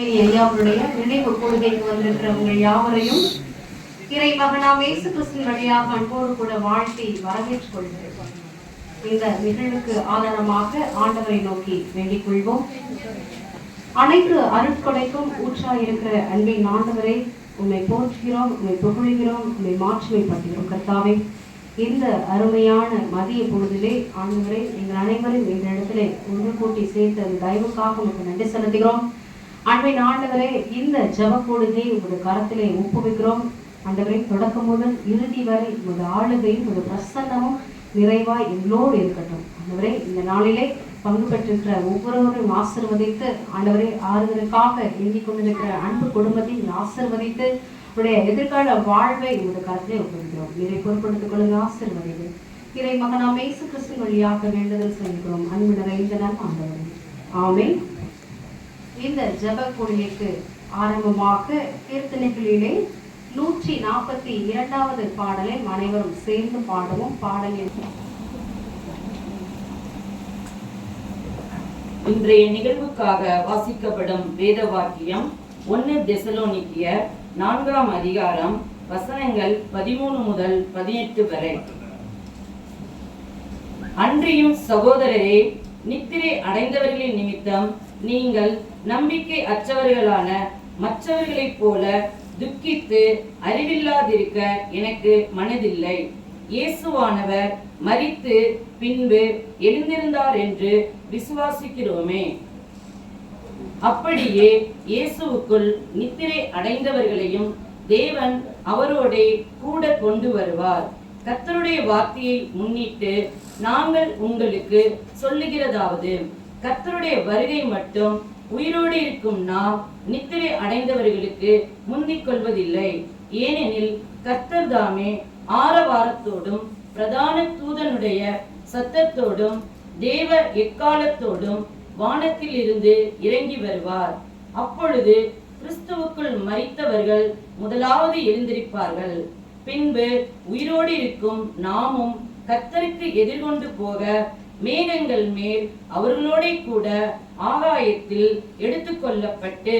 ஐயாவுடைய நினைவு கொள்கைக்கு வந்திருக்கிறவங்க யாவரையும் இறை மகனாம் இயேசு கிறிஸ்துவின் வழியாக அன்போடு கூட வாழ்த்தி வரவேற்றுக் கொள்கிறேன். இந்த நிகழ்வுக்கு ஆதாரமாக ஆண்டவரை நோக்கி வேண்டிக் கொள்வோம். அனைத்து அருட்கொடைக்கும் ஊற்றாயிருக்கிற அன்பின் ஆண்டவரை, உண்மை போற்றுகிறோம், உண்மை புகழுகிறோம், உண்மை மாட்சிமைப்படுத்துகிறோம். கர்த்தாவே, இந்த அருமையான மதிய பொழுதிலே ஆண்டவரை எங்கள் அனைவரும் இந்த இடத்திலே ஒன்று கூட்டி சேர்த்து தயவுக்காக உங்களுக்கு நன்றி செலுத்துகிறோம். அன்பின் ஆண்டவரே, இந்த ஜெப பொழுதை உங்களுடைய கரத்திலே ஒப்புவிக்கிறோம். ஆண்டவரே, தொடக்கம் முதல் இறுதி வரை உங்களுடைய ஆளுகையும் உங்களுடைய பிரசன்னமும் நிறைவாய் எங்களோடு இருக்கட்டும். ஆண்டவரே, இந்த நாளிலே பங்கு பெற்றிருக்கிற ஒவ்வொருவரையும் ஆசீர்வதித்து, ஆண்டவரே, ஆறுதலுக்காக எண்ணிக் கொண்டிருக்கிற அன்பு குடும்பத்தையும் ஆசீர்வதித்து உடைய எதிர்கால வாழ்வை உங்களுடைய கரத்திலே ஒப்புவிக்கிறோம். இதை பொறுப்படுத்திக் கொள்ளுங்க, ஆசீர்வதிங்க. இறை மகனாம் இயேசு கிறிஸ்து வழியாக வேண்டுதல் செய்கிறோம். அன்பு நிறைந்த நாள் ஆண்டவரே, ஆமென். இந்த ஜெப கொள்கைக்கு ஆரம்பமாக கீர்த்தனைகளிலே 142வது பாடலை அனைவரும் சேர்ந்து பாடுவோம். பாடலில் இன்றைய நிகழ்வுக்காக வாசிக்கப்படும் வேத வாக்கியம் 1 தெசலோனிக்கேயர் 4ஆம் அதிகாரம் வசனங்கள் 13 முதல் 18 வரை. அன்றியும் சகோதரரே, நித்திரை அடைந்தவர்களின் நிமித்தம் நீங்கள் நம்பிக்கை அற்றவர்களான மற்றவர்களைப் போல துக்கித்து அறிவில்லாதிருக்க எனக்கு மனதில்லை. இயேசுவானவர் மரித்து பின்பு எழுந்திருந்தார் என்று விசுவாசிக்கிறோமே. அப்படியே இயேசுவுக்குள் நித்திரை அடைந்தவர்களையும் தேவன் அவரோடே கூட கொண்டு வருவார். கர்த்தருடைய வார்த்தையை முன்னிட்டு நாங்கள் உங்களுக்கு சொல்லுகிறதாவது, கர்த்தருடைய வருகை மட்டும் உயிரோடு இருக்கும் நாம் நித்திரை அடைந்தவர்களுக்கு முந்திக் கொள்வதில்லை. ஏனெனில் கர்த்தர் தாமே ஆரவாரத்தோடும் பிரதான தூதனுடைய சத்தத்தோடும் தேவ எக்காலத்தோடும் வானத்தில் இருந்து இறங்கி வருவார். அப்பொழுது கிறிஸ்துவுக்குள் மரித்தவர்கள் முதலாவது எழுந்திருப்பார்கள். பின்பு உயிரோடு இருக்கும் நாமும் கர்த்தருக்கு எதிர்கொண்டு போக மேகங்கள் மேல் அவர்களோட கூட ஆகாயத்தில் எடுத்துக்கொள்ளப்பட்டு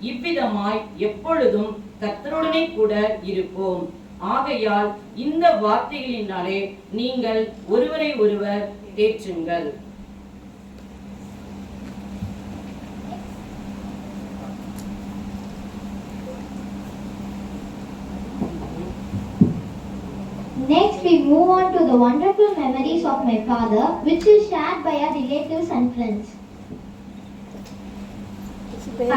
இவ்விதமாய் எப்பொழுதும் கர்த்தருடனே கூட இருப்போம். ஆகையால் இந்த வார்த்தைகளினாலே நீங்கள் ஒருவரை ஒருவர் தேற்றுங்கள். Next, we move on to the wonderful memories of my father, which is shared by our relatives and friends.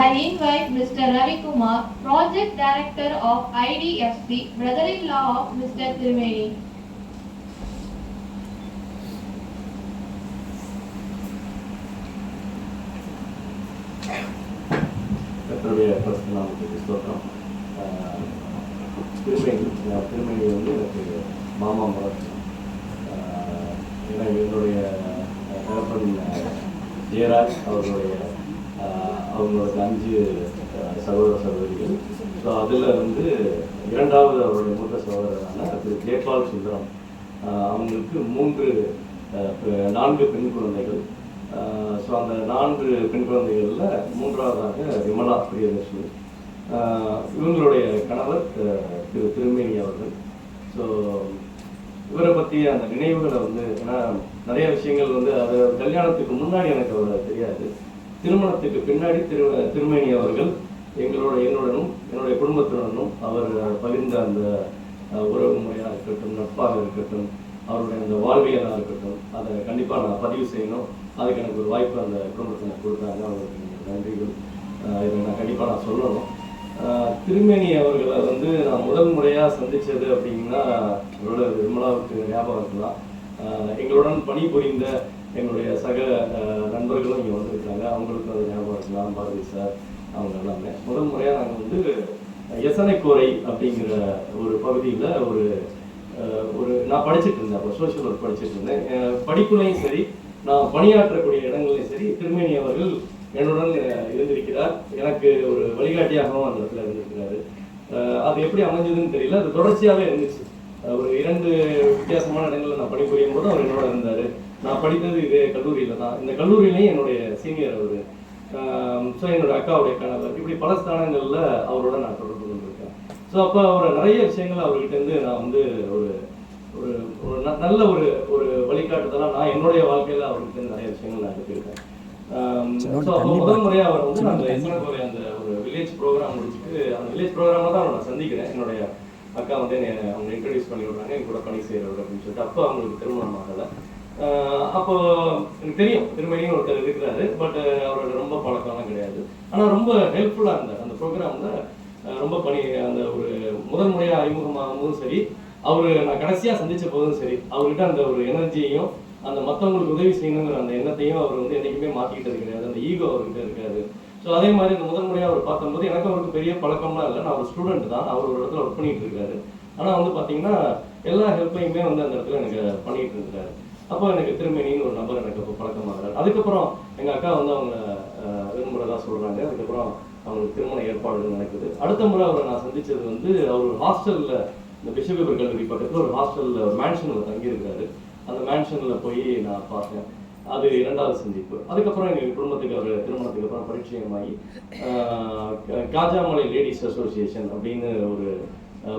I invite Mr. Ravi Kumar, Project Director of IDFC, brother-in-law of Mr. Triveni. திருமணி வந்து எனக்கு மாமா மகள். ஏன்னா என்னுடைய தகப்பன் ஜெயராஜ் அவங்களோட 5 சகோதர சகோதரிகள். ஸோ அதில் வந்து இரண்டாவது அவருடைய மூத்த சகோதரரான திரு ஜெயபால் சுந்தரம், அவங்களுக்கு 4 பெண் குழந்தைகள். ஸோ அந்த 4 பெண் குழந்தைகளில் 3வதாக விமலா பிரியதர்ஷினி. இவங்களுடைய கணவர் திரு திருமேனி அவர்கள். ஸோ இவரை பற்றி அந்த நினைவுகளை வந்து, ஏன்னா நிறைய விஷயங்கள் வந்து அது கல்யாணத்துக்கு முன்னாடி எனக்கு அவரை தெரியாது. திருமணத்துக்கு பின்னாடி திருமேனி அவர்கள் என்னுடனும் என்னுடைய குடும்பத்துடனும் அவர் பகிர்ந்த அந்த உறவு முறையாக இருக்கட்டும், நட்பாக இருக்கட்டும், அவருடைய அந்த வாழ்வியலாக இருக்கட்டும், அதை கண்டிப்பாக நான் பதிவு செய்யணும். அதுக்கு எனக்கு ஒரு வாய்ப்பு அந்த குடும்பத்தில் கொடுத்தாங்க. அவங்களுக்கு நன்றிகள். இதை நான் கண்டிப்பாக நான் சொல்லணும். திருமேனி அவர்களை வந்து நான் முதல் முறையாக சந்தித்தது அப்படின்னா அவரோட விமலாவுக்கு ஞாபகம் இருக்கலாம். எங்களுடன் பணிபுரிந்த எங்களுடைய சக நண்பர்களும் இங்கே வந்திருக்காங்க. அவங்களுக்கும் அது ஞாபகம் இருக்கலாம். பாரதி சார் அவங்க எல்லாமே முதல் முறையாக நாங்கள் வந்து எசனைக்கோரை அப்படிங்கிற ஒரு பகுதியில் ஒரு நான் படிச்சுட்டு இருந்தேன். அப்போ சோஷியல் ஒர்க் படிச்சுட்டு இருந்தேன். படிப்புலையும் சரி, நான் பணியாற்றக்கூடிய இடங்கள்லையும் சரி, திருமேனி அவர்கள் என்னுடன் இருந்திருக்கிறார். எனக்கு ஒரு வழிகாட்டியாகவும் அந்த இடத்துல இருந்திருக்கிறாரு. அது எப்படி அமைஞ்சதுன்னு தெரியல, அது தொடர்ச்சியாகவே இருந்துச்சு. ஒரு 2 வித்தியாசமான இடங்களில் நான் பணிபுரியும் போது அவர் என்னோட இருந்தார். நான் படித்தது இதே கல்லூரியில் தான். இந்த கல்லூரியிலையும் என்னுடைய சீனியர் அவர் ஸோ என்னோட அக்காவுடைய கணவர், இப்படி பல ஸ்தானங்களில் அவரோட நான் தொடர்பு கொண்டிருக்கேன். ஸோ அப்போ அவர் நிறைய விஷயங்கள் அவர்கிட்டேருந்து நான் வந்து ஒரு ஒரு ஒரு நல்ல ஒரு ஒரு வழிகாட்டுதலாக நான் என்னுடைய வாழ்க்கையில் அவர்கிட்ட நிறைய விஷயங்கள் நான் எடுத்திருக்கேன். ஸோ அப்போ முதல் முறையாக அவர் வந்து நான் அந்த ஒரு வில்லேஜ் ப்ரோக்ராம் முடிச்சுட்டு அந்த வில்லேஜ் ப்ரோக்ராமில் தான் அவரை நான் சந்திக்கிறேன். என்னுடைய அக்கா வந்து அவங்க இன்ட்ரடியூஸ் பண்ணி விடுறாங்க, என் கூட பணி செய்கிறவர் அப்படின்னு சொல்லிட்டு. அப்போ அவங்களுக்கு திருமணம் ஆகலை. அப்போ எனக்கு தெரியும் திருமணியும் ஒருத்தர் இருக்கிறாரு, பட் அவரோட ரொம்ப பழக்கம்லாம் கிடையாது. ஆனால் ரொம்ப ஹெல்ப்ஃபுல்லாக இருந்தார் அந்த ப்ரோக்ராமில். ரொம்ப அந்த ஒரு முதல் முறையாக அறிமுகமாகும் போதும் சரி, நான் கடைசியாக சந்தித்த போதும் சரி, அவர்கிட்ட அந்த ஒரு எனர்ஜியையும் அந்த மற்றவங்களுக்கு உதவி செய்யணுங்கிற அந்த எண்ணத்தையும் அவர் வந்து என்றைக்குமே மாற்றிக்கிட்டது கிடையாது. அந்த ஈகோ அவர்கிட்ட இருக்காது. ஸோ அதே மாதிரி அந்த முதல் முறையாக அவர் பார்க்கும்போது எனக்கு அவருக்கு பெரிய பழக்கம்லாம் இல்லை. நான் ஒரு ஸ்டூடெண்ட் தான், அவர் ஒரு இடத்துல ஒர்க் பண்ணிட்டு இருக்காரு. ஆனால் வந்து பார்த்தீங்கன்னா எல்லா ஹெல்ப்பையுமே வந்து அந்த இடத்துல எனக்கு பண்ணிட்டு இருக்கிறாரு. அப்போ எனக்கு திருமணின்னு ஒரு நபர் எனக்கு அப்போ பழக்கமாகிறார். அதுக்கப்புறம் எங்கள் அக்கா வந்து அவங்க விரும்புகிறதா சொல்கிறாங்க. அதுக்கப்புறம் அவங்களுக்கு திருமண ஏற்பாடுகள் நடக்குது. அடுத்த முறை அவரை நான் சந்தித்தது வந்து அவர் ஒரு ஹாஸ்டலில், இந்த பிஷப் ஹீபர் கல்லூரி பக்கத்தில் ஒரு ஹாஸ்டலில் ஒரு மேன்ஷனில் தங்கியிருக்காரு. அந்த மேன்ஷனில் போய் நான் பார்த்தேன். அது 2வது சந்திப்பு. அதுக்கப்புறம் எங்கள் குடும்பத்துக்கு அவர் திருமணத்துக்கு அப்புறம் பரிச்சயமாகி காஜாமலை லேடிஸ் அசோசியேஷன் அப்படின்னு ஒரு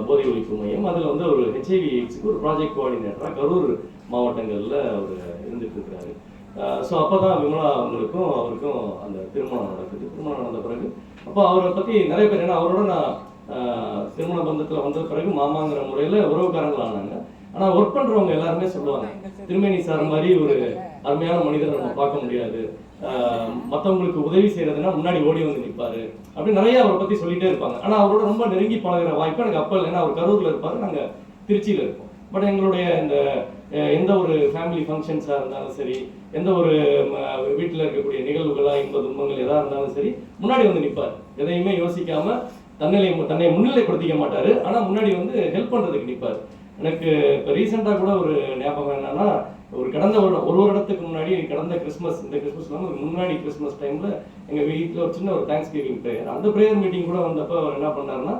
போதை ஒழிப்பு மையம், அதில் வந்து ஒரு HIV AIDS ஒரு ப்ராஜெக்ட் கோஆர்டினேட்டராக கரூர் மாவட்டங்களில் அவர் இருந்துட்டு இருக்கிறாரு. ஸோ அப்போ தான் விமலா அவருக்கும் அந்த திருமணம் நடக்குது. திருமணம் நடந்த பிறகு அப்போ அவரை பற்றி நிறைய பேர், ஏன்னா அவரோட நான் திருமண பந்தத்தில் வந்த பிறகு மாமாங்கிற முறையில் உறவுக்காரங்கள் ஆனாங்க. ஆனால் ஒர்க் பண்ணுறவங்க எல்லாருமே சொல்லுவாங்க, திருமேனி சார் மாதிரி ஒரு அருமையான மனிதரை நம்ம பார்க்க முடியாது, மற்றவங்களுக்கு உதவி செய்யறதுன்னா முன்னாடி ஓடி வந்து நிற்பாரு அப்படின்னு நிறைய அவரை பற்றி சொல்லிட்டே இருப்பாங்க. ஆனால் அவரோட ரொம்ப நெருங்கி பழகிற வாய்ப்பு எனக்கு அப்போ இல்லை. ஏன்னா அவர் கரூரில் இருப்பார், நாங்கள் திருச்சியில் இருப்போம். பட் எங்களுடைய இந்த எந்த ஒரு ஃபேமிலி ஃபங்க்ஷன்ஸாக இருந்தாலும் சரி, எந்த ஒரு வீட்டில் இருக்கக்கூடிய நிகழ்வுகளாக இன்ப துன்பங்கள் எதாக இருந்தாலும் சரி, முன்னாடி வந்து நிற்பார். எதையுமே யோசிக்காம தன்னை முன்னிலைப்படுத்திக்க மாட்டார். ஆனால் முன்னாடி வந்து ஹெல்ப் பண்ணுறதுக்கு நிற்பார். எனக்கு இப்போ ரீசெண்டாக கூட ஒரு ஞாபகம் என்னன்னா, ஒரு கடந்த ஒரு வருடத்துக்கு முன்னாடி கடந்த கிறிஸ்மஸ், இந்த கிறிஸ்மஸ் முன்னாடி கிறிஸ்மஸ் டைமில் எங்கள் வீட்டில் ஒரு சின்ன ஒரு தேங்க்ஸ் கிவிங் ப்ரேயர், அந்த ப்ரேயர் மீட்டிங் கூட வந்தப்போ அவர் என்ன பண்ணாருன்னா,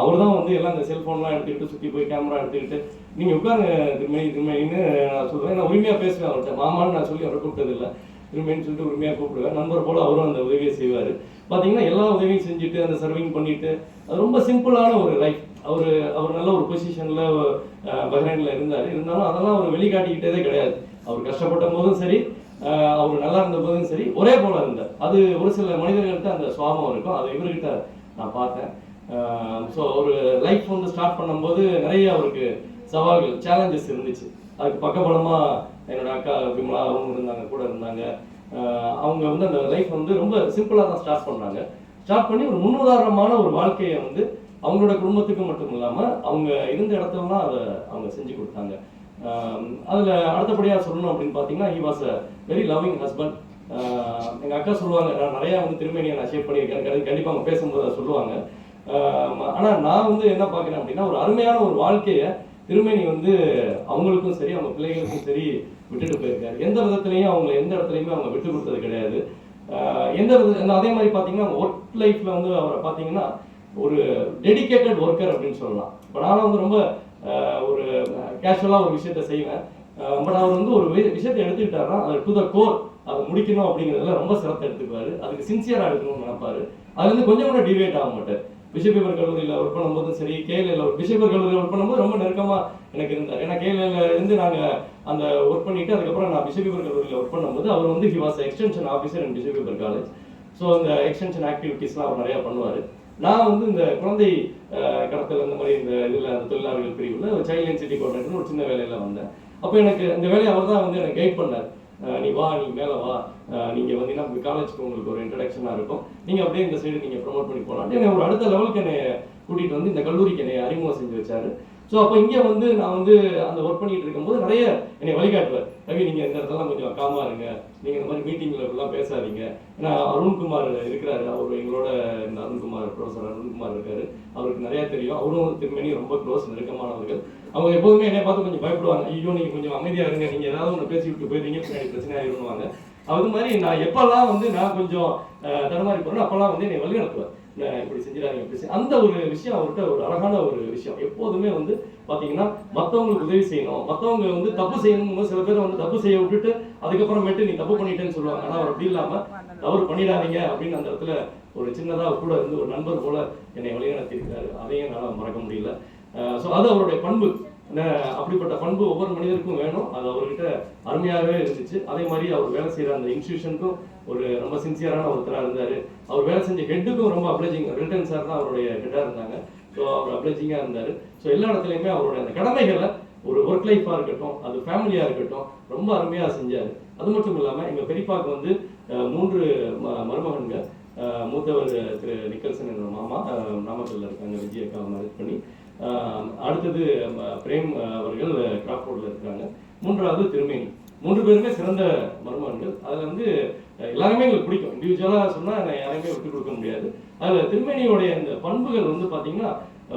அவர் தான் வந்து எல்லாம் இந்த செல்ஃபோன்லாம் எடுத்துக்கிட்டு சுற்றி போய் கேமரா எடுத்துக்கிட்டு நீங்கள் உட்காருங்க திருமணின்னு நான் சொல்கிறேன். நான் உரிமையாக பேசுவேன் அவர்கிட்ட, மாமான்னு நான் சொல்லி அவரை கூப்பிட்டது இல்லை, திருமணின்னு சொல்லிட்டு உரிமையாக கூப்பிடுவேன். நண்பர் போல் அவரும் அந்த உதவியை செய்வார். பார்த்தீங்கன்னா எல்லா உதவியும் செஞ்சுட்டு அந்த சர்விங் பண்ணிட்டு, அது ரொம்ப சிம்பிளான ஒரு லைஃப். அவர் நல்ல ஒரு பொசிஷனில் பஹ்ரைனில் இருந்தாலும் அதெல்லாம் அவர் வெளிக்காட்டிக்கிட்டதே கிடையாது. அவர் கஷ்டப்பட்ட போதும் சரி, அவர் நல்லா இருந்த போதும் சரி, ஒரே போல இருந்தார். அது ஒரு சில மனிதர்கள்ட்ட அந்த சுவாபம் இருக்கும், அது இவர்கிட்ட நான் பார்த்தேன். ஸோ ஒரு லைஃப் வந்து ஸ்டார்ட் பண்ணும்போது நிறைய அவருக்கு சவால்கள், சேலஞ்சஸ் இருந்துச்சு. அதுக்கு பக்கபலமாக என்னோட அக்கா விமலா அவங்க இருந்தாங்க, கூட இருந்தாங்க. அவங்க வந்து அந்த லைஃப் வந்து ரொம்ப சிம்பிளாக தான் ஸ்டார்ட் பண்ணாங்க. ஸ்டார்ட் பண்ணி ஒரு முன்னுதாரணமான ஒரு வாழ்க்கையை வந்து அவங்களோட குடும்பத்துக்கு மட்டும் இல்லாமல் அவங்க இருந்த இடத்துலலாம் அதை அவங்க செஞ்சு கொடுத்தாங்க. அதில் அடுத்தபடியாக சொல்லணும் அப்படின்னு பார்த்தீங்கன்னா, he was a very loving husband. எங்கள் அக்கா சொல்லுவாங்க, நான் நிறையா வந்து திருமணியை நான் ஷேப் பண்ணியிருக்கேன், கண்டிப்பாக அவங்க பேசும்போது அதை சொல்லுவாங்க. ஆனால் நான் வந்து என்ன பார்க்குறேன் அப்படின்னா, ஒரு அருமையான ஒரு வாழ்க்கையை திருமணி வந்து அவங்களுக்கும் சரி அவங்க பிள்ளைகளுக்கும் சரி விட்டுட்டு போயிருக்காரு. எந்த விதத்துலையும் அவங்க எந்த இடத்துலையுமே அவங்க விட்டு கொடுத்தது கிடையாது. அதே மாதிரி பார்த்தீங்கன்னா ஒர்க் லைஃப்பில் வந்து அவரை பார்த்தீங்கன்னா ஒரு டெடிகேட்டட் ஒர்க்கர் அப்படின்னு சொல்லலாம். இப்போ நானும் வந்து ரொம்ப ஒரு கேஷுவலாக ஒரு விஷயத்த செய்வேன். பட் அவர் வந்து ஒரு விஷயத்தை எடுத்துக்கிட்டாருன்னா அது டு த கோர், அதை முடிக்கணும் அப்படிங்கிறதுல ரொம்ப சிரத்தை எடுத்துக்குவார். அதுக்கு சின்சியராக எடுக்கணும்னு நினைப்பாரு. அதுலேருந்து கொஞ்சம் கூட டிவேட் ஆக மாட்டார். பிஷப் ஹீபர் கல்லூரியில் ஒர்க் பண்ணும்போதும் சரி, கேஎல்ஏல பிஷப் ஹீபர் கல்லூரியில் ஒர்க் பண்ணும்போது ரொம்ப நெருக்கமாக எனக்கு இருந்தார். ஏன்னா கேஎல்ஏல இருந்து நாங்கள் அந்த ஒர்க் பண்ணிட்டு அதுக்கப்புறம் நான் பிஷப் ஹீபர் கல்லூரியில் ஒர்க் பண்ணும்போது அவர் வந்து he was extension officer in bishop Heber college. So அந்த எக்ஸ்டென்ஷன் ஆக்டிவிட்டீஸ்லாம் அவர் நிறையா பண்ணுவார். நான் வந்து இந்த குழந்தை கடத்தல் அந்த மாதிரி இந்த இதில் அந்த தொழிலாளர்கள் பிரிவில் சைல்ட் லைன் சிட்டி கோஆர்டினேட்டர் ஒரு சின்ன வேலையில் வந்தேன். அப்போ எனக்கு இந்த வேலையை அவர் தான் வந்து எனக்கு கைட் பண்ணார். நீ வா, நீ மேலே வா, நீங்கள் வந்தீங்கன்னா காலேஜுக்கு உங்களுக்கு ஒரு இன்ட்ரடக்ஷனாக இருக்கும், நீங்கள் அப்படியே இந்த சைடு நீங்கள் ப்ரொமோட் பண்ணி போகலான்ட்டு என்னை ஒரு அடுத்த லெவலுக்கு என்னை கூட்டிகிட்டு வந்து இந்த கல்லூரிக்கு என்னை அறிமுகம் செஞ்சு வச்சார். ஸோ அப்போ இங்கே வந்து நான் வந்து அந்த ஒர்க் பண்ணிட்டு இருக்கும்போது நிறைய என்னை வழிகாட்டுவார். ரவி, நீங்கள் இந்த இடத்துலாம் கொஞ்சம் காமாக இருங்க, நீங்கள் இந்த மாதிரி மீட்டிங்கில் இப்படிலாம் பேசாதீங்க. ஏன்னா அருண்குமார் இருக்கிறாரு, அவர் எங்களோட இந்த அருண்குமார், ப்ரொஃபஸர் அருண்குமார் இருக்காரு, அவருக்கு நிறையா தெரியும். அவரும் திருமணி ரொம்ப க்ளோஸ், நெருக்கமானவர்கள். அவங்க எப்போதுமே என்னை பார்த்து கொஞ்சம் பயப்படுவாங்க, ஐயோ நீங்கள் கொஞ்சம் அமைதியாக இருங்க, நீங்கள் ஏதாவது ஒன்று பேசி விட்டு போயிருந்தீங்க பின்னாடி பிரச்சனை ஆகிடுவாங்க. அது மாதிரி நான் எப்பெல்லாம் வந்து நான் கொஞ்சம் தடமாறி போகிறேன் அப்போல்லாம் வந்து என்னை வழி நடத்துவேன். இப்படி செஞ்சிடாங்க, இப்படி அந்த ஒரு விஷயம் அவர்கிட்ட ஒரு அழகான ஒரு விஷயம். எப்போதுமே வந்து பார்த்தீங்கன்னா மற்றவங்களுக்கு உதவி செய்யணும், மற்றவங்க வந்து தப்பு செய்யணும். சில பேர் வந்து தப்பு செய்ய விட்டுட்டு அதுக்கப்புறமேட்டு நீ தப்பு பண்ணிட்டேன்னு சொல்லுவாங்க. ஆனால் அவர் அப்படி இல்லாமல் தவறு பண்ணிடாதீங்க அப்படின்னு அந்த இடத்துல ஒரு சின்னதாக கூட இருந்து ஒரு நண்பர் போல என்னை வழிநடத்தியிருக்கிறாரு. அதையும் என்னால் மறக்க முடியல. ஸோ அது அவருடைய பண்பு. அப்படிப்பட்ட பண்பு ஒவ்வொரு மனிதருக்கும் வேணும். அது அவர்கிட்ட அருமையாகவே இருந்துச்சு. அதே மாதிரி அவர் வேலை செய்கிற அந்த இன்ஸ்டியூஷனுக்கும் ஒரு ரொம்ப சின்சியரான ஒருத்தராக இருந்தார். அவர் வேலை செஞ்ச ஹெட்டுக்கும் ரொம்ப அப்ளைஜிங். ரில்டன் சார் தான் அவருடைய ஹெட்டாக இருந்தாங்க. ஸோ அவர் அப்ளைஜிங்காக இருந்தார். ஸோ எல்லா இடத்துலையுமே அவருடைய அந்த கடமைகளை ஒரு ஒர்க் லைஃபாக இருக்கட்டும், அது ஃபேமிலியாக இருக்கட்டும், ரொம்ப அருமையாக செஞ்சார். அது மட்டும் இல்லாமல் எங்கள் பெரியப்பாவுக்கு வந்து 3 மருமகன்கள். மூத்தவர் திரு நிக்கல்சன் என்ற மாமா நாமக்கல்ல இருக்காங்க, விஜய் அக்காவை மேரேஜ் பண்ணி. அடுத்தது பிரேம் அவர்கள் கிராஃபோர்டில் இருக்கிறாங்க. 3வது திருமேனி. 3 பேருமே சிறந்த மருமகன்கள். அதில் வந்து எல்லாருமே எங்களுக்கு பிடிக்கும். இண்டிவிஜுவலாக சொன்னால் யாரையுமே விட்டு கொடுக்க முடியாது. அதில் திருமேனியோடைய இந்த பண்புகள் வந்து பார்த்தீங்கன்னா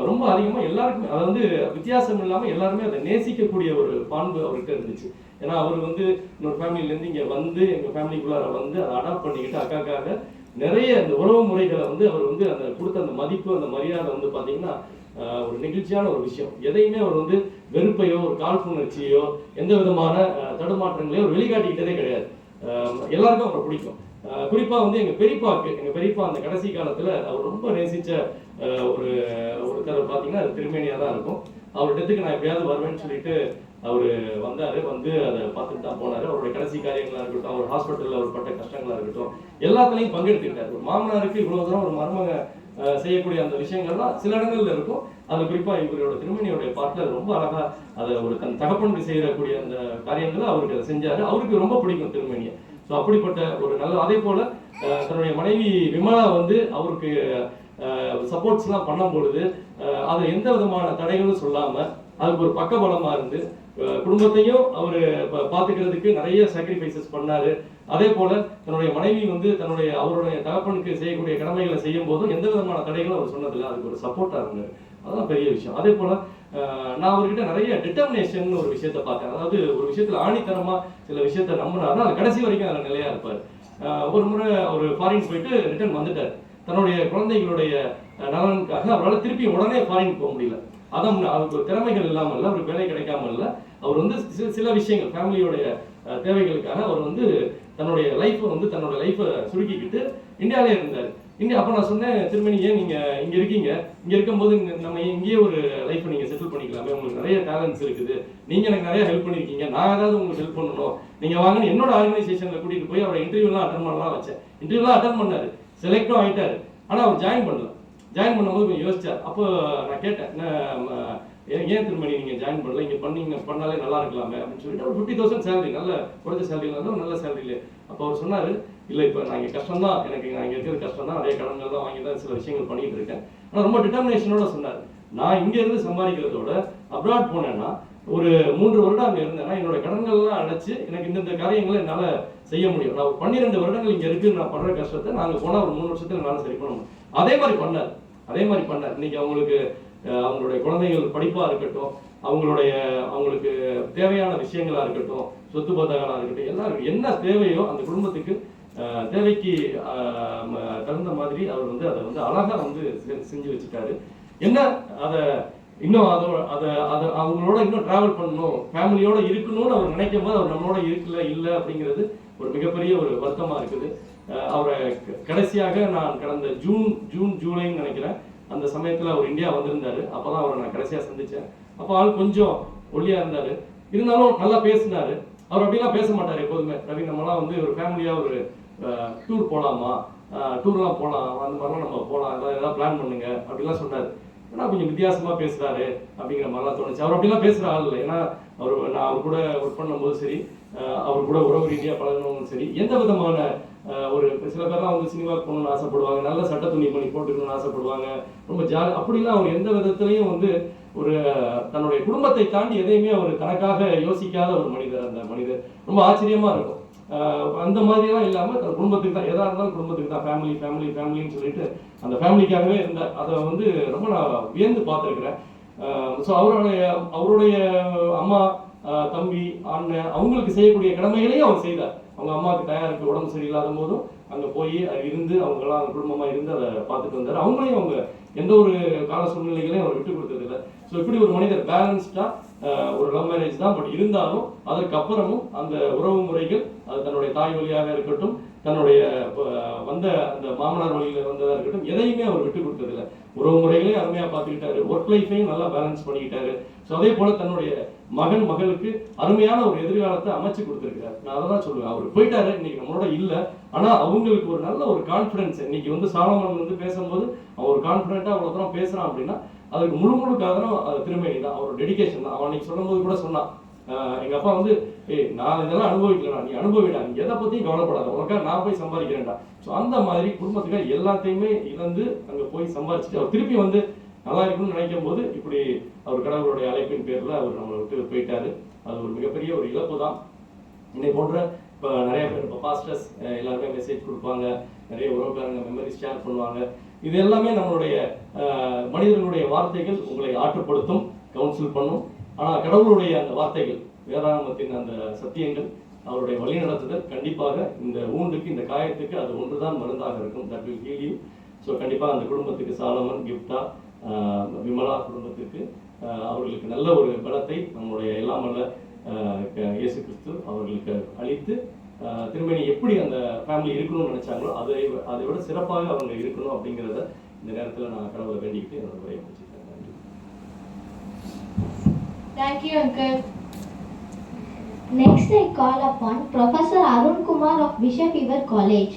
ரொம்ப அதிகமாக எல்லாருக்குமே, அதை வந்து வித்தியாசம் இல்லாமல் எல்லாருமே அதை நேசிக்கக்கூடிய ஒரு பண்பு அவர்கிட்ட இருந்துச்சு. ஏன்னா அவர் வந்து இன்னொரு ஃபேமிலியிலேருந்து இங்கே வந்து எங்கள் ஃபேமிலிக்குள்ளார வந்து அதை அடாப்ட் பண்ணிக்கிட்டு அக்காக்காக நிறைய அந்த உறவு முறைகளை வந்து அவர் வந்து அந்த கொடுத்த அந்த மதிப்பு, அந்த மரியாதை வந்து பார்த்தீங்கன்னா ஒரு நெகிழ்ச்சியான ஒரு விஷயம். எதையுமே அவர் வந்து வெறுப்பையோ ஒரு காழ்ப்புணர்ச்சியோ எந்த விதமான தடுமாற்றங்களையோ அவர் வெளிக்காட்டிக்கிட்டதே கிடையாது. எல்லாருக்கும் அவரை பிடிக்கும். குறிப்பாக வந்து எங்கள் பெரியப்பா அந்த கடைசி காலத்தில் அவர் ரொம்ப நேசித்த ஒருத்தர் பார்த்தீங்கன்னா அது திருமேனியாக தான் இருக்கும். அவர் டெத்துக்கு நான் எப்படியாவது வருவேன்னு சொல்லிட்டு அவர் வந்தார். வந்து அதை பார்த்துட்டு தான் போனார். அவருடைய கடைசி காரியங்களாக இருக்கட்டும், அவர் ஹாஸ்பிட்டலில் அவர் பட்ட கஷ்டங்களாக இருக்கட்டும், எல்லாத்துலேயும் பங்கெடுத்துக்கிட்டார். ஒரு மாமனாருக்கு இவ்வளோ தூரம் ஒரு மருமக செய்யக்கூடிய அந்த விஷயங்கள்லாம் சில இடங்கள்ல இருக்கும். அது குறிப்பாக இவரோட திருமணியோடைய பாட்டில் ரொம்ப அழகா அதை ஒரு தன் தகப்பனுக்கு செய்யக்கூடிய அந்த காரியங்களை அவருக்கு அதை செஞ்சாரு. அவருக்கு ரொம்ப பிடிக்கும் திருமணியை. ஸோ அப்படிப்பட்ட ஒரு நல்ல, அதே போல தன்னுடைய மனைவி விமலா வந்து அவருக்கு சப்போர்ட்ஸ்லாம் பண்ணும் பொழுது அதை எந்த விதமான தடைகளும் சொல்லாமல் அதுக்கு ஒரு பக்கபலமா இருந்து குடும்பத்தையும் அவர் பார்த்துக்கிறதுக்கு நிறைய சாக்ரிஃபைசஸ் பண்ணாரு. அதே போல தன்னுடைய மனைவி வந்து அவருடைய தகப்பனுக்கு செய்யக்கூடிய கடமைகளை செய்யும் போதும் எந்த விதமான தடைகளும் அவர் சொன்னதில்லை. அதுக்கு ஒரு சப்போர்ட்டா இருந்தார். அதெல்லாம் பெரிய விஷயம். அதே போல நான் அவர்கிட்ட நிறைய டிட்டர்மினேஷன் ஒரு விஷயத்த பார்த்தேன். அதாவது ஒரு விஷயத்துல ஆணித்தரமா சில விஷயத்த நம்பினாருன்னா அது கடைசி வரைக்கும் அதில் நிலையா இருப்பார். ஒரு முறை அவர் ஃபாரின் போயிட்டு ரிட்டர்ன் வந்துட்டார். தன்னுடைய குழந்தைகளுடைய நலனுக்காக அவரால் திருப்பி உடனே ஃபாரின் போக முடியல. அதான் அவருக்கு திறமைகள் இல்லாமல் இல்லை, அவருக்கு வேலை கிடைக்காம இல்லை. அவர் வந்து சில விஷயங்கள் ஃபேமிலியோடைய தேவைகளுக்காக அவர் வந்து தன்னுடைய லைஃப்பை சுருக்கிக்கிட்டு இந்தியாவிலே இருந்தார். அப்போ நான் சொன்னேன், திருமணி ஏன் நீங்கள் இங்கே இருக்கீங்க, இங்கே இருக்கும்போது நம்ம இங்கேயே ஒரு லைஃப்பை நீங்கள் செட்டில் பண்ணிக்கலாமே, உங்களுக்கு நிறைய டேலண்ட்ஸ் இருக்குது, நீங்கள் எனக்கு நிறைய ஹெல்ப் பண்ணியிருக்கீங்க, நான் ஏதாவது உங்களுக்கு ஹெல்ப் பண்ணணும், நீங்கள் வாங்கன்னு என்னோட ஆர்கனைசேஷனில் கூட்டிகிட்டு போய் அவரை இன்டர்வியூலாம் அட்டன் பண்ணலாம் வச்சேன். இன்டர்வியூலாம் அட்டன் பண்ணார், செலக்டும் ஆகிட்டார். ஆனால் அவர் ஜாயின் பண்ணும்போது கொஞ்சம் யோசிச்சார். அப்போ நான் கேட்டேன், ஏன் திருமணி நீங்கள் ஜாயின் பண்ணல, இங்கே பண்ணாலே நல்லா இருக்கலாமே அப்படின்னு சொல்லிட்டு ஒரு 50,000 சேலரி, நல்ல குறைஞ்ச சேலரியில் இருந்தால் நல்ல சேலரியிலே. அப்போ அவர் சொன்னார், இல்லை இப்போ நான் இங்கே கஷ்டம் தான், நான் இங்கே இருக்கிறது கஷ்டம் தான், நிறைய கடன்கள் தான் வாங்கி தான் சில விஷயங்கள் பண்ணிட்டு இருக்கேன். ஆனால் ரொம்ப டிட்டர்மினேஷனோட சொன்னார், நான் இங்கேருந்து சம்பாதிக்கிறதோட அப்ராட் போனேன்னா ஒரு 3 வருடம் அங்கே இருந்தேன்னா என்னோட கடன்கள்லாம் அடைச்சு எனக்கு இந்த காரியங்களை என்னால் செய்ய முடியும். நான் 12 வருடங்கள் இங்கே இருக்கு, நான் படுற கஷ்டத்தை நாங்கள் போனால் ஒரு 3 வருஷத்துல என்னால் சரி பண்ண முடியும். அதே மாதிரி பண்ணார். இன்னைக்கு அவங்களுடைய குழந்தைகள் படிப்பாக இருக்கட்டும், அவங்களுக்கு தேவையான விஷயங்களா இருக்கட்டும், சொத்து பத்தகங்களாக இருக்கட்டும், எல்லாருக்கும் என்ன தேவையோ அந்த குடும்பத்துக்கு தேவைக்கு தகுந்த மாதிரி அவர் வந்து அதை வந்து அழகா வந்து செஞ்சு வச்சுட்டாரு. என்ன அதை இன்னும் அதை அவங்களோட இன்னும் டிராவல் பண்ணணும், ஃபேமிலியோட இருக்கணும்னு அவர் நினைக்கும் போது அவர் நம்மளோட இல்லை அப்படிங்கிறது ஒரு மிகப்பெரிய ஒரு வருத்தமா இருக்குது. அவரை கடைசியாக நான் கடந்த ஜூலைன்னு நினைக்கிறேன், அந்த சமயத்தில் அவர் இந்தியா வந்திருந்தாரு. அப்போதான் அவரை நான் கடைசியாக சந்தித்தேன். அப்போ ஆள் கொஞ்சம் ஒல்லியாக இருந்தார், இருந்தாலும் நல்லா பேசினார். அவர் அப்படிலாம் பேச மாட்டார் எப்போதுமே. ரவி, நம்மலாம் வந்து ஒரு ஃபேமிலியாக ஒரு டூர் போகலாமா, டூர்லாம் போகலாம், அந்த மாதிரிலாம் நம்ம போகலாம், ஏதாவது பிளான் பண்ணுங்க அப்படிலாம் சொன்னார். ஏன்னா கொஞ்சம் வித்தியாசமாக பேசுகிறாரு அப்படிங்கிற மாதிரிலாம் தோணுச்சு. அவர் அப்படிலாம் பேசுகிற ஆள் இல்லை. ஏன்னா நான் அவர் கூட ஒர்க் பண்ணும்போது சரி, அவர் கூட உறவு ரீதியாக பழகணும்னு சரி, எந்த விதமான ஒரு சில பேர்லாம் வந்து சினிமாவுக்கு போகணும்னு ஆசைப்படுவாங்க, நல்ல சட்ட துணி பண்ணி போட்டுக்கணும்னு ஆசைப்படுவாங்க, ரொம்ப அப்படிலாம் அவர் எந்த விதத்துலையும் வந்து ஒரு தன்னுடைய குடும்பத்தை தாண்டி எதையுமே அவர் தனக்காக யோசிக்காத ஒரு மனிதர். அந்த மனிதர் ரொம்ப ஆச்சரியமா இருக்கும். அந்த மாதிரிலாம் இல்லாமல் தன் குடும்பத்துக்கு தான், எதாக இருந்தாலும் குடும்பத்துக்கு தான், ஃபேமிலின்னு சொல்லிட்டு அந்த ஃபேமிலிக்காகவே இருந்தார். அதை வந்து ரொம்ப நான் வியந்து பார்த்துருக்குறேன். ஸோ அவருடைய அம்மா, தம்பி, அண்ணன் அவங்களுக்கு செய்யக்கூடிய கடமைகளையும் அவர் செய்தார். அவங்க அம்மாவுக்கு தயாருக்கு உடம்பு சரியில்லாத போதும் அங்கே போய் இருந்து அவங்களாம் அந்த குடும்பமாக இருந்து அதை பார்த்துட்டு வந்தார். அவங்களையும் அவங்க எந்த ஒரு கால சூழ்நிலைகளையும் அவர் விட்டு கொடுத்ததில்லை. ஸோ இப்படி ஒரு மனிதர் பேலன்ஸ்டாக ஒரு லவ் மேரேஜ் தான், பட் இருந்தாலும் அதற்கு அப்புறமும் அந்த உறவு முறைகள், அது தன்னுடைய தாய் வழியாக இருக்கட்டும், தன்னுடைய வந்த அந்த மாமனார் வழியில் வந்ததாக இருக்கட்டும், எதையுமே அவர் விட்டு கொடுத்ததில்லை. உறவு முறைகளையும் அருமையாக பார்த்துக்கிட்டாரு, ஒர்க் லைஃபையும் நல்லா பேலன்ஸ் பண்ணிக்கிட்டாரு. ஸோ அதே போல் தன்னுடைய மகளுக்கு அருமையான ஒரு எதிர்காலத்தை அமைச்சு கொடுத்துருக்காரு. நான் அதை தான் சொல்லுவேன். அவர் போயிட்டாரு, இன்னைக்கு நம்மளோட இல்லை, ஆனால் அவங்களுக்கு ஒரு நல்ல ஒரு கான்ஃபிடன்ஸ். இன்னைக்கு வந்து சாலமன் வந்து பேசும்போது அவன் ஒரு கான்ஃபிடென்ட்டாக அவ்வளோ தூரம் பேசுகிறான் அப்படின்னா அதுக்கு முழு காரணம் திருமணி தான், அவரோட டெடிகேஷன் தான். அவன் அன்னைக்கு சொல்லும்போது கூட சொன்னான், எங்கள் அப்பா வந்து நான் இதெல்லாம் அனுபவிக்கலடா, நீ அனுபவிடா, நீ எதை பற்றியும் கவலைப்படாத, உனக்காக நான் போய் சம்பாதிக்கிறேன்டா. ஸோ அந்த மாதிரி குடும்பத்துக்காக எல்லாத்தையுமே இழந்து அங்கே போய் சம்பாதிச்சுட்டு அவர் திருப்பி வந்து நல்லா இருக்குன்னு நினைக்கும் போது இப்படி அவர் கடவுளுடைய அழைப்பின் பேரில் அவர் நம்மளை விட்டு போயிட்டாரு. அது ஒரு மிகப்பெரிய ஒரு இழப்பு தான். இன்னை போன்ற இப்போ நிறைய பேர் இப்போ பாஸ்டர்ஸ் எல்லாருமே மெசேஜ் கொடுப்பாங்க, நிறைய உறவுக்காரங்க மெமரிஸ் ஷேர் பண்ணுவாங்க. இது எல்லாமே நம்மளுடைய மனிதர்களுடைய வார்த்தைகள் உங்களை ஆற்றுப்படுத்தும், கவுன்சில் பண்ணும். ஆனால் கடவுளுடைய அந்த வார்த்தைகள், வேதாகமத்தின் அந்த சத்தியங்கள், அவருடைய வழிநடத்துதல் கண்டிப்பாக இந்த ஊண்டுக்கு, இந்த காயத்துக்கு அது ஒன்றுதான் மருந்தாக இருக்கும். That will heal you. So கண்டிப்பாக அந்த குடும்பத்துக்கு சாலமன், கிஃப்டா, விமலா குடும்பத்துக்கு அவர்களுக்கு நல்ல ஒரு பலத்தை நம்முடைய எல்லாம் வல்ல இயேசு கிறிஸ்து அவர்களுக்கு அளித்து திருமணி எப்படி அந்த ஃபேமிலி இருக்கணும்னு நினைச்சாங்களோ அதை விட சிறப்பாக அவங்க இருக்கணும் அப்படிங்கிறத இந்த நேரத்தில் நான் கடவுளை வேண்டிக்கிட்டு என்னோட உரையை முடிச்சுக்கிறேன். நன்றி. Thank you, Uncle. Next, I call upon Professor Arun Kumar of Bishop Weber College.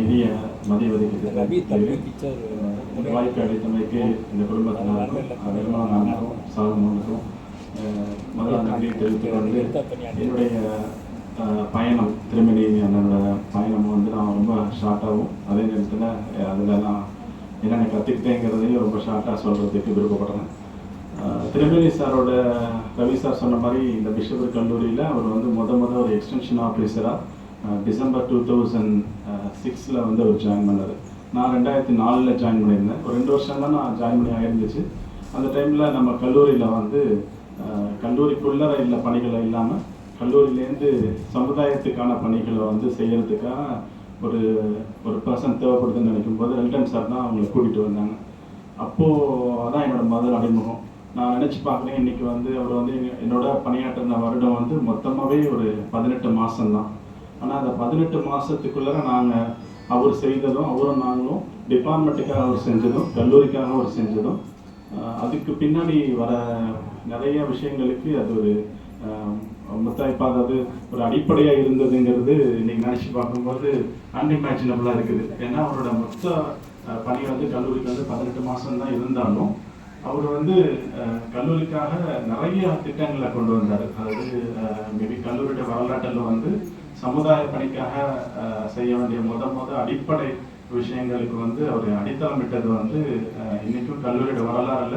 இனிய மதிய ஒதுக்கீட்டு வாய்ப்பு அளித்தமைக்கு இந்த குடும்பத்தினருக்கும் நிர்மலனாருக்கும் சாலமோனுக்கும் முதல்ல நன்றி தெரிவித்துக் கொண்டு என்னுடைய பயணம், திருமணி என்னோட பயணம் வந்து நான் ரொம்ப ஷார்ட்டாகவும் அதே நேரத்தில் அதில் நான் என்னென்ன கற்றுக்கிட்டேங்கிறதையும் ரொம்ப ஷார்ட்டாக சொல்கிறதுக்கு விருப்பப்படுறேன். திருமணி சாரோட ரவி சார் சொன்ன மாதிரி இந்த பிஷப் கல்லூரியில் அவர் வந்து முதல் ஒரு எக்ஸ்டென்ஷன் ஆஃபீஸராக டிசம்பர் 2006 வந்து அவர் ஜாயின் பண்ணார். நான் 2004 ஜாயின் பண்ணியிருந்தேன். ஒரு 2 வருஷம் தான் நான் ஜாயின் பண்ணி ஆயிருந்துச்சு. அந்த டைமில் நம்ம கல்லூரியில் வந்து கல்லூரிக்குள்ளே இல்லை பணிகளை இல்லாமல் கல்லூரியிலேருந்து சமுதாயத்துக்கான பணிகளை வந்து செய்கிறதுக்காக ஒரு பர்சன் தேவைப்படுதுன்னு நினைக்கும் போது ரெல்டன் சார் தான் அவங்களை கூட்டிகிட்டு வந்தாங்க. அப்போது அதான் என்னோடய முதல் அறிமுகம். நான் நினச்சி பார்க்குறேன், இன்றைக்கி வந்து அவர் வந்து என்னோட பணியாற்றின வருடம் வந்து மொத்தமாகவே ஒரு 18 மாதம் தான். ஆனால் அந்த 18 மாதத்துக்குள்ளே நாங்கள் அவர் செய்ததும் அவரும் நாங்களும் டிபார்ட்மெண்ட்டுக்காக அவர் செஞ்சதும் கல்லூரிக்காக அவர் செஞ்சதும் அதுக்கு பின்னாடி வர நிறைய விஷயங்களுக்கு அது ஒரு முத்தாய்ப்பாக, அதாவது ஒரு அடிப்படையாக இருந்ததுங்கிறது இன்னைக்கு நினச்சி பார்க்கும்போது அன்இமேஜினபிளாக இருக்குது. ஏன்னா அவரோட மொத்த பணி வந்து கல்லூரிக்கு வந்து 18 மாதம் தான் இருந்தாலும் அவர் வந்து கல்லூரிக்காக நிறைய திட்டங்களை கொண்டு வந்தார். அதாவது மேபி கல்லூரியோட வரலாற்றில் வந்து சமுதாய பணிக்காக செய்ய வேண்டிய முத அடிப்படை விஷயங்களுக்கு வந்து அவர் அடித்தளமிட்டது வந்து இன்னைக்கும் கல்லூரியோட வரலாறுல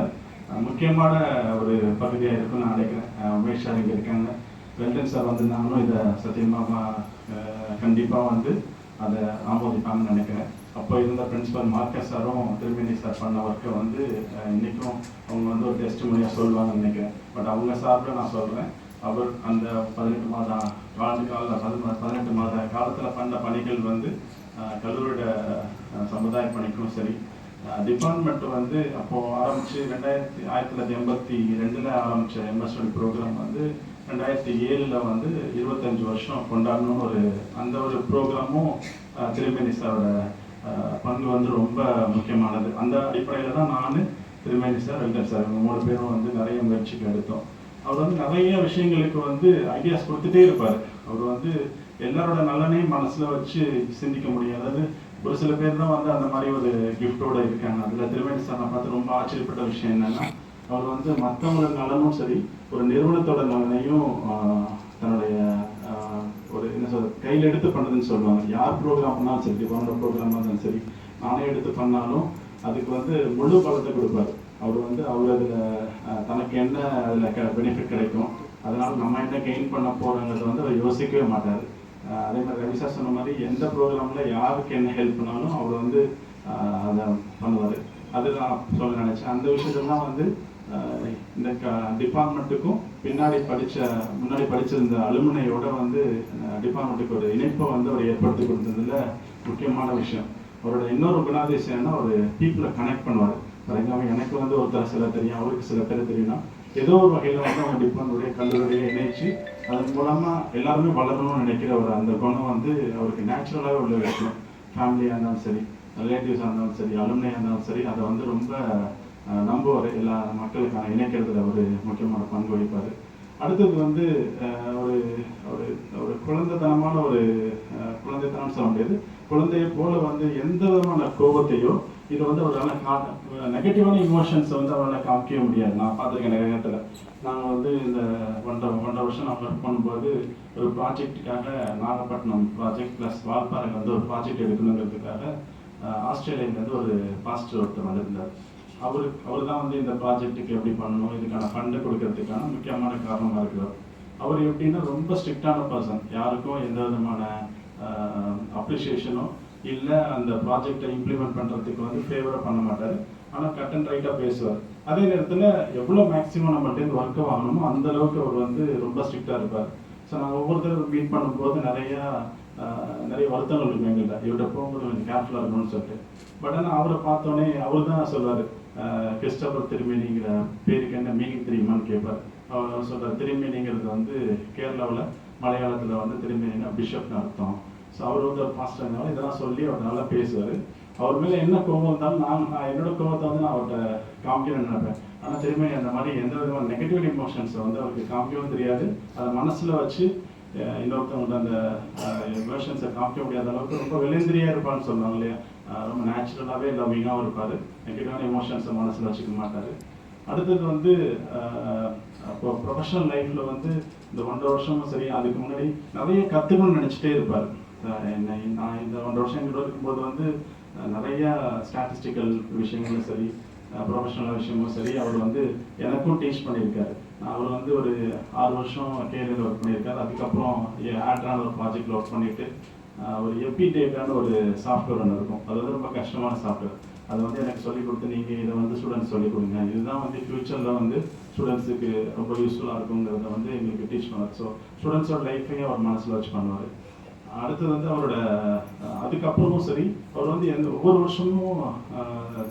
முக்கியமான ஒரு பகுதியாக இருக்குன்னு நான் நினைக்கிறேன். உமேஷ் சார் இங்கே இருக்காங்க, வெல்டன் சார் வந்திருந்தாங்களும் இதை சத்தியமாக கண்டிப்பாக வந்து அதை ஆமோதிப்பாங்கன்னு நினைக்கிறேன். அப்போ இருந்த பிரின்சிபல் மார்க்கஸ் சாரும் திருமணி சார் பண்ண ஒர்க்கை வந்து இன்றைக்கும் அவங்க வந்து ஒரு டெஸ்ட் மொழியாக சொல்லுவாங்கன்னு நினைக்கிறேன். பட் அவங்க சார்பில் நான் சொல்கிறேன், அவர் அந்த 18 மாத காலத்தில் பண்ண பணிகள் வந்து கல்லூரியோட சமுதாய பணிக்கும் சரி, டிபார்ட்மெண்ட் வந்து அப்போது ஆரம்பித்து 1982 ஆரம்பித்த எம்எஸ்டி ப்ரோக்ராம் வந்து 2007 வந்து 25 வருஷம் கொண்டாடணும். அந்த ஒரு ப்ரோக்ராமும் திருமணி சாரோட பங்கு வந்து ரொம்ப முக்கியமானது. அந்த அடிப்படையில் தான் நான், திருமணி சார், வெங்கட் சார் இவங்க 3 பேரும் வந்து நிறைய முயற்சிக்கு எடுத்தோம். அவர் வந்து நிறைய விஷயங்களுக்கு வந்து ஐடியாஸ் கொடுத்துட்டே இருப்பார். அவர் வந்து எல்லாரோட நலனையும் மனசில் வச்சு சிந்திக்க முடியும். அதாவது ஒரு சில பேர் தான் வந்து அந்த மாதிரி ஒரு கிஃப்டோட இருக்காங்க. அதில் திருமணி சார் நான் பார்த்து ரொம்ப ஆச்சரியப்பட்ட விஷயம் என்னன்னா, அவர் வந்து மற்றவங்களோட நலனும் சரி, ஒரு நிறுவனத்தோட நலனையும் தன்னுடைய ஒரு என்ன சொல்ற கையில் எடுத்து பண்ணுறதுன்னு சொல்லுவாங்க. யார் ப்ரோக்ராம் பண்ணாலும் சரி, டிபார்ட்மெண்ட் ப்ரோக்ராமாக இருந்தாலும் சரி, நானே எடுத்து பண்ணாலும் அதுக்கு வந்து முழு பலத்தை கொடுப்பார். அவர் வந்து அவர் அதில் தனக்கு என்ன அதில் பெனிஃபிட் கிடைக்கும், அதனால் நம்ம என்ன கெயின் பண்ண போகிறோங்கிறத வந்து அவர் யோசிக்கவே மாட்டார். அதே மாதிரி ரவி சார் சொன்ன மாதிரி எந்த ப்ரோக்ராமில் யாருக்கு என்ன ஹெல்ப் பண்ணாலும் அவர் வந்து அதை பண்ணுவார். அது நான் சொல்ல நினச்சேன். அந்த விஷயத்தெல்லாம் வந்து இந்த டிபார்ட்மெண்ட்டுக்கும் முன்னாடி படிச்சிருந்த அலுமினையோட வந்து டிபார்ட்மெண்ட்டுக்கு ஒரு இணைப்பை வந்து அவர் ஏற்படுத்தி கொடுத்ததுல முக்கியமான விஷயம். அவரோட இன்னொரு குணாதிசயம்னா ஒரு பீப்புளை கனெக்ட் பண்ணுவார். ஃபார் எக்ஸாம்பிள் எனக்கு வந்து ஒருத்தர் சில தெரியும், அவருக்கு சில பேர் தெரியும்னா ஏதோ ஒரு வகையில் வந்து அவங்க டிபார்ட்மெண்ட்டுடைய கல்லூரியை இணைச்சு அதன் மூலமாக எல்லாருமே வளரணும்னு நினைக்கிற ஒரு அந்த குணம் வந்து அவருக்கு நேச்சுரலாகவே உள்ள விஷயம். ஃபேமிலியாக இருந்தாலும் சரி, ரிலேட்டிவ்ஸாக இருந்தாலும் சரி, அலுமினியாக இருந்தாலும் சரி, அதை வந்து ரொம்ப நம்புவார். எல்லா மக்களுக்கான இணைக்கிறதுல ஒரு முக்கியமான பங்கு வகிப்பார். அடுத்தது வந்து ஒரு ஒரு ஒரு குழந்தைத்தனமான ஒரு குழந்தைத்தனம் சொல்ல முடியாது, குழந்தையை போல வந்து எந்த விதமான கோபத்தையோ இது வந்து அவரால் நெகட்டிவான இமோஷன்ஸை வந்து அவரால் காமிக்கவே முடியாது. நான் பார்த்துருக்கேன் நிறைய நேரத்தில். நாங்கள் வந்து இந்த ஒன்றரை வருஷம் நாங்கள் ஒர்க் பண்ணும்போது ஒரு ப்ராஜெக்டுக்காக நாகப்பட்டினம் ப்ராஜெக்ட் ப்ளஸ் வால்பாறையில் வந்து ஒரு ப்ராஜெக்ட் எடுக்கணுங்கிறதுக்காக ஆஸ்திரேலியாவிலேருந்து ஒரு பாஸ்டர் ஒருத்தர் வந்திருந்தார். அவர் தான் வந்து இந்த ப்ராஜெக்ட்டுக்கு எப்படி பண்ணணும், இதுக்கான ஃபண்டை கொடுக்கறதுக்கான முக்கியமான காரணமாக இருக்கிறார். அவர் எப்படின்னா ரொம்ப ஸ்ட்ரிக்டான பர்சன், யாருக்கும் எந்த விதமான அப்ரிஷியேஷனோ இல்லை அந்த ப்ராஜெக்டை இம்ப்ளிமெண்ட் பண்ணுறதுக்கு வந்து ஃபேவராக பண்ண மாட்டார். ஆனால் கட் அண்ட் ரைட்டாக பேசுவார். அதே நேரத்தில் எவ்வளோ மேக்ஸிமம் நம்மள்டேருந்து ஒர்க்கை வாங்கணுமோ அந்த அளவுக்கு அவர் வந்து ரொம்ப ஸ்ட்ரிக்டாக இருப்பார். ஸோ நாங்கள் ஒவ்வொருத்தரும் மீட் பண்ணும்போது நிறைய வருத்தங்கள் இருக்கும் எங்கள்கிட்ட, இவர்கிட்ட போகும்போது கொஞ்சம் கேர்ஃபுல்லாக இருக்கணும்னு சொல்லிட்டு. பட் ஆனால் அவரை பார்த்தோன்னே அவர் தான் சொல்வார், கிறிஸ்டபர் திருமேனிங்கிற பேருக்கு என்ன மீனிங் தெரியுமான்னு கேட்பார். அவர் சொல்கிறார், திருமேனிங்கிறது வந்து கேரளாவில் மலையாளத்தில் வந்து திருமேனின்னா பிஷப்னு அர்த்தம். ஸோ அவர் வந்து ஒரு பாஸ்டர்னால இதெல்லாம் சொல்லி அவர் நல்லா பேசுவார். அவர் மேலே என்ன கோபம் இருந்தாலும் நான் என்னோட கோபத்தை வந்து நான் அவர்கிட்ட காமிக்கணும்னு நினைப்பேன். ஆனால் திருமணி அந்த மாதிரி எந்த விதமான நெகட்டிவ் இமோஷன்ஸை வந்து அவருக்கு காமிக்கவும் தெரியாது. அதை மனசில் வச்சு இன்னொருத்தவங்க அந்த எமோஷன்ஸை காமிக்க முடியாத அளவுக்கு ரொம்ப வெளிந்திரியாக இருப்பான்னு சொல்லுவாங்க இல்லையா, ரொம்ப நேச்சுரலாகவே லவ்விங்காகவும் இருப்பார். நெகட்டிவான எமோஷன்ஸை மனசில் வச்சுக்க மாட்டார். அடுத்தது வந்து இப்போ ப்ரொஃபஷனல் லைஃப்பில் வந்து இந்த 1.5 வருஷமும் சரி, அதுக்கு முன்னாடி நிறைய கற்றுக்கணும்னு நினச்சிட்டே இருப்பார். நான் இந்த 1.5 வருஷம் எங்கிட்ட இருக்கும்போது வந்து நிறைய ஸ்டாட்டிஸ்டிக்கல் விஷயங்களும் சரி, ப்ரொஃபஷனல் விஷயமும் சரி, அவர் வந்து எனக்கும் டீச் பண்ணியிருக்காரு. அவர் வந்து ஒரு 6 வருஷம் கேரியர் ஒர்க் பண்ணியிருக்காரு. அதுக்கப்புறம் ஆட்ரான ஒரு ப்ராஜெக்டில் ஒர்க் பண்ணிவிட்டு ஒரு எபிடேட்டான ஒரு சாஃப்ட்வேர் ஒன்று இருக்கும். அது வந்து ரொம்ப கஷ்டமான சாஃப்ட்வேர். அது வந்து எனக்கு சொல்லிக் கொடுத்து நீங்கள் இதை வந்து ஸ்டூடெண்ட்ஸ் சொல்லிக் கொடுங்க, இதுதான் வந்து ஃப்யூச்சரில் வந்து ஸ்டூடெண்ட்ஸுக்கு ரொம்ப யூஸ்ஃபுல்லாக இருக்குங்கிறத வந்து எங்களுக்கு டீச் பண்ணுவார். ஸோ ஸ்டூடெண்ட்ஸோட லைஃப்பையும் அவர் மனசில் வச்சு பண்ணுவார். அடுத்தது வந்து அவரோட அதுக்கப்புறமும் சரி, அவர் வந்து ஒவ்வொரு வருஷமும்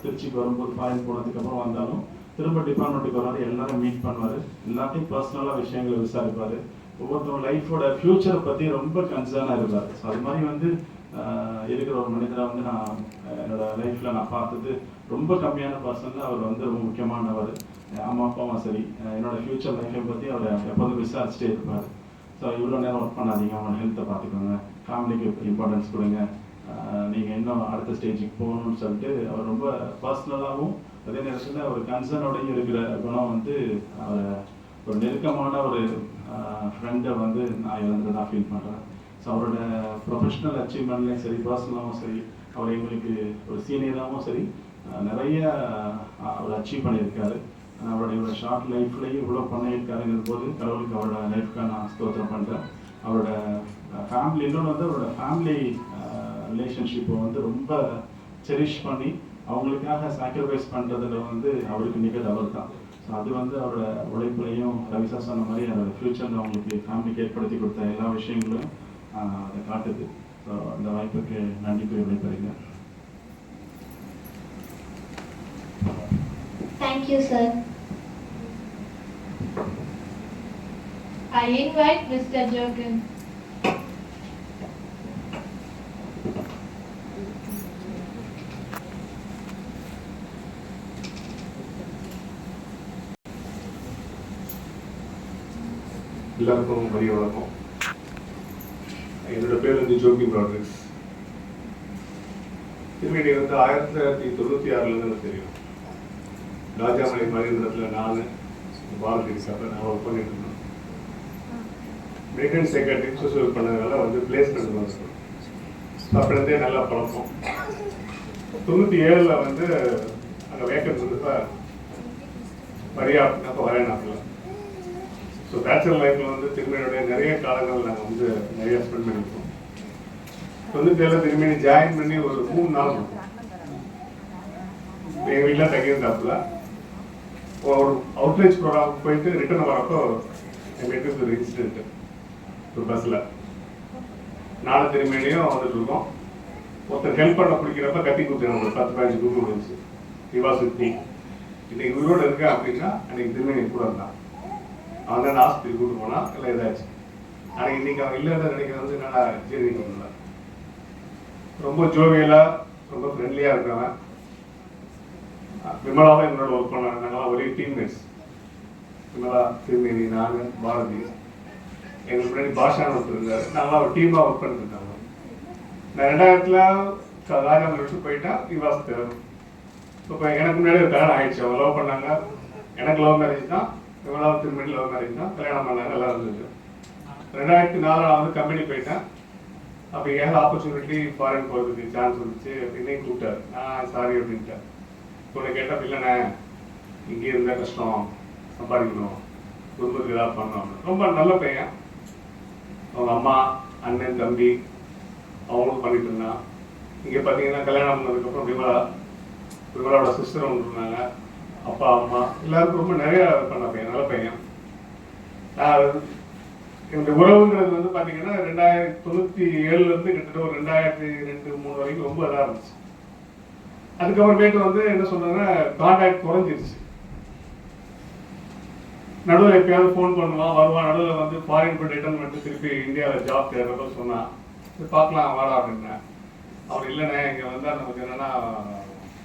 திருச்சிக்கு வரும்போது ஃபாரின் போனதுக்கப்புறம் வந்தாலும் திரும்ப டிபார்ட்மெண்ட்டுக்கு வராது, எல்லாரும் மீட் பண்ணுவார். எல்லாத்தையும் பர்சனலாக விஷயங்களை விசாரிப்பார். ஒவ்வொருத்தவங்க லைஃபோட ஃப்யூச்சரை பற்றி ரொம்ப கன்சர்னாக இருப்பார். ஸோ அது மாதிரி வந்து இருக்கிற ஒரு மனிதரை வந்து நான் என்னோட லைஃப்பில் நான் பார்த்தது ரொம்ப கம்மியான பர்சனில் அவர் வந்து ரொம்ப முக்கியமானவர். அம்மா அப்பாவும் சரி, என்னோட ஃப்யூச்சர் லைஃப்பை பற்றி அவர் எப்போதும் விசாரிச்சுட்டே இருப்பார். ஸோ இவ்வளோ நேரம் ஒர்க் பண்ணாதீங்க, அவங்களோட ஹெல்த்தை பார்த்துக்கோங்க, ஃபேமிலிக்கு இம்பார்ட்டன்ஸ் கொடுங்க, நீங்கள் இன்னும் அடுத்த ஸ்டேஜுக்கு போகணும்னு சொல்லிட்டு அவர் ரொம்ப பர்சனலாகவும் அதே நேரத்தில் ஒரு கன்சர்னோடையும் இருக்கிற குணம் வந்து அவரை ஒரு நெருக்கமான ஒரு ஃப்ரெண்டை வந்து நான் இழந்ததாக ஃபீல் பண்ணுறேன். ஸோ அவரோட ப்ரொஃபஷ்னல் அச்சீவ்மெண்ட்லேயும் சரி, பர்சனலாகவும் சரி, அவர் எங்களுக்கு ஒரு சீனியராகவும் சரி நிறைய அவர் அச்சீவ் பண்ணியிருக்காரு. அவருடைய ஷார்ட் லைஃப்லேயும் இவ்வளோ பண்ணியிருக்காருங்கிற போது கடவுளுக்கு அவரோட லைஃப்க்காக நான் ஸ்தோத்திரம் பண்ணுறேன். அவரோட ஃபேமிலி இன்னொன்று வந்து அவரோட ஃபேமிலி ரிலேஷன்ஷிப்பை வந்து ரொம்ப செரிஷ் பண்ணி அவங்களுக்காக சாக்ரிஃபைஸ் பண்ணுறதுல வந்து அவருக்கு நிகழ் அவர் தான். ஸோ அது வந்து அவரோட உழைப்புலையும் ரவிசா சொன்ன மாதிரி அவரோட ஃப்யூச்சரில் அவங்களுக்கு ஃபேமிலிக்கு ஏற்படுத்தி கொடுத்த எல்லா விஷயங்களும் அதை காட்டுது. ஸோ அந்த வாய்ப்புக்கு நன்றி கூறி விடைபெறுகிறேன். Thank you, sir. I invite Mr. Jochen. எல்லாருக்கும் மதிய வணக்கம். என்னோட பேர் வந்து ஜோகின் ராட்ரிக்ஸ். திருமணி வந்து 1996 எனக்கு தெரியும். ராஜாமலை மகேந்திரத்தில் நான் பாரதி சாப்பிட நான் ஒர்க் பண்ணிட்டு இருந்தேன். மெயின்டெனன்ஸ் செக்ரட்டரி சோசியல் ஒர்க் பண்ணதுனால வந்து பிளேஸ்மெண்ட் வந்து அப்படின்றதே நல்லா பழக்கம். 97 வந்து அங்கே வேக்கன்ஸ் இருந்தப்ப வரையாப்பினப்போ வரேனாப்பில். ஸோ பேச்சுலர் லைஃப்பில் வந்து திருமணியோடைய நிறைய காலங்கள் நாங்கள் வந்து நிறைய ஸ்பெண்ட் பண்ணியிருக்கோம். 97 திருமணி ஜாயின் பண்ணி ஒரு 3 நாள் இருக்கும். எங்கள் வீட்டில் தங்கியிருந்தாப்புல ஒரு அவுட்ரீச் ப்ரோக்ராம் போயிட்டு ரிட்டர்ன் வரப்போ எங்களுக்கு ஒரு இன்சிடென்ட். ஒரு பஸ்ஸில் நானும் திருமணியும் வந்துட்டு இருக்கோம். ஒருத்தர் ஹெல்ப் பண்ண பிடிக்கிறப்ப கத்தி கொடுத்தேன். ஒரு 10-15 குரூப் இருந்துச்சு. யுவாசிட்டி இன்னைக்கு உயிரோடு இருக்கேன் அப்படின்னா அன்னைக்கு திருமணி கூட இருந்தான். அவன் தான் ஹாஸ்பிட்டல் கூட்டு போனான். இல்லை ஏதாச்சும் ஆனால் இன்னைக்கு அவன் இல்லாத நினைக்கிறது வந்து என்னடா ஜீரணிக்க முடியல. ரொம்ப ஜோவியலாக ரொம்ப ஃப்ரெண்ட்லியாக இருக்கிறவன். விமலாவும் என்னோட ஒர்க் பண்ணாங்க. நாங்களாம் ஒரே டீம்மேட்ஸ். விமலா, திருமேனி, நான், பாரதி, எங்களுக்கு முன்னாடி பாஷான்னு ஒருத்தர் இருந்தார். நாங்களாம் ஒரு டீமாக ஒர்க் பண்ணிட்டு இருந்தாங்க. நான் 2000 ராஜா விட்டு போயிட்டேன். இவாஸ் தேவை. இப்போ எனக்கு முன்னாடி ஒரு கல்யாணம் ஆயிடுச்சு. அவங்க லவ் பண்ணாங்க. எனக்கு லவ் மேரேஜ் தான். விமலாவும் திருமணி லவ் மேரேஜ் தான். கல்யாணம் பண்ணாங்க. எல்லாம் இருந்தது. 2004 நான் வந்து கம்பெனி போயிட்டேன். அப்போ ஏதாவது ஆப்பர்ச்சுனிட்டி ஃபாரின் போகிறதுக்கு சான்ஸ் வந்துச்சு. என்னையும் கூப்பிட்டாரு. நான் சாரி அப்படின்ட்டேன். உன்னை கேட்டால் இல்லைண்ணே, இங்கே இருந்தால் கஷ்டம், சம்பாதிக்கணும், குடும்பத்துக்கு ஏதாவது பண்ணணும். ரொம்ப நல்ல பையன். அவங்க அம்மா, அண்ணன், தம்பி அவங்களும் பண்ணிட்டு இருந்தான். இங்கே பார்த்தீங்கன்னா கல்யாணம் பண்ணதுக்கப்புறம் விமலாவோட சிஸ்டர் ஒன்று இருந்தாங்க. அப்பா, அம்மா எல்லாருக்கும் ரொம்ப நிறைய பண்ண பையன், நல்ல பையன். என்னுடைய உறவுங்கிறது வந்து பார்த்தீங்கன்னா 1997 கிட்டத்தட்ட ஒரு 2002-2003 வரைக்கும் ரொம்ப இதாக இருந்துச்சு. அதுக்கப்புறமேட்டு வந்து என்ன சொல்றாங்கன்னா கான்டாக்ட் குறைஞ்சிருச்சு. நடுவில் எப்பயாவது ஃபோன் பண்ணுவான், வருவான். நடுவில் வந்து ஃபாரின் போய் ரிட்டர்ன் பண்ணிட்டு திருப்பி இந்தியாவில் ஜாப் தேடுறப்ப சொன்னான், பார்க்கலாம் வாடா அப்படின்னேன். அவர் இல்லைண்ணே, இங்கே வந்தால் நமக்கு என்னென்னா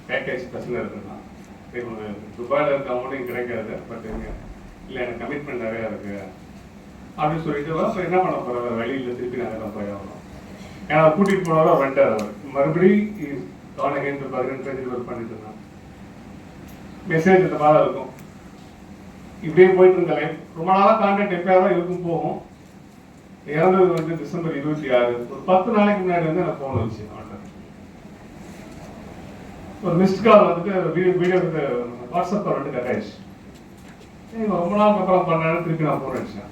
பேக்கேஜ் பிரச்சனை இருக்குன்னா, துபாயில் இருக்கவங்களும் கிடைக்காது, பட் இங்கே இல்லை எனக்கு கமிட்மெண்ட் நிறையா இருக்கு அப்படின்னு சொல்லிட்டு இப்போ என்ன பண்ண போகிற வெளியில் திருப்பி நாங்கள் போய் ஆகணும். ஏன்னா அவர் கூட்டிகிட்டு போனவரை வந்துட்டார். அவர் மறுபடியும் காலேஜ் ஒர்க் பண்ணிட்டு இருந்தான். மெசேஜ் இந்த மாதிரி இருக்கும். இப்படியே போயிட்டு இருந்த லைஃப் ரொம்ப நாளாக கான்டாக்ட் எப்பயாவது இருக்கும் போகும். இறந்தது வந்து டிசம்பர் 26. ஒரு 10 நாளைக்கு முன்னாடி வந்து எனக்கு ஃபோன் வந்துச்சு. ஒரு மிஸ்ட் கால் வந்துட்டு வீடியோ வந்து வாட்ஸ்அப் கால் வந்து கட் ஆயிடுச்சு. ரொம்ப நாளுக்கு அப்புறம் பண்ணாலும் திருப்பி நான் ஃபோன் அடிச்சேன்.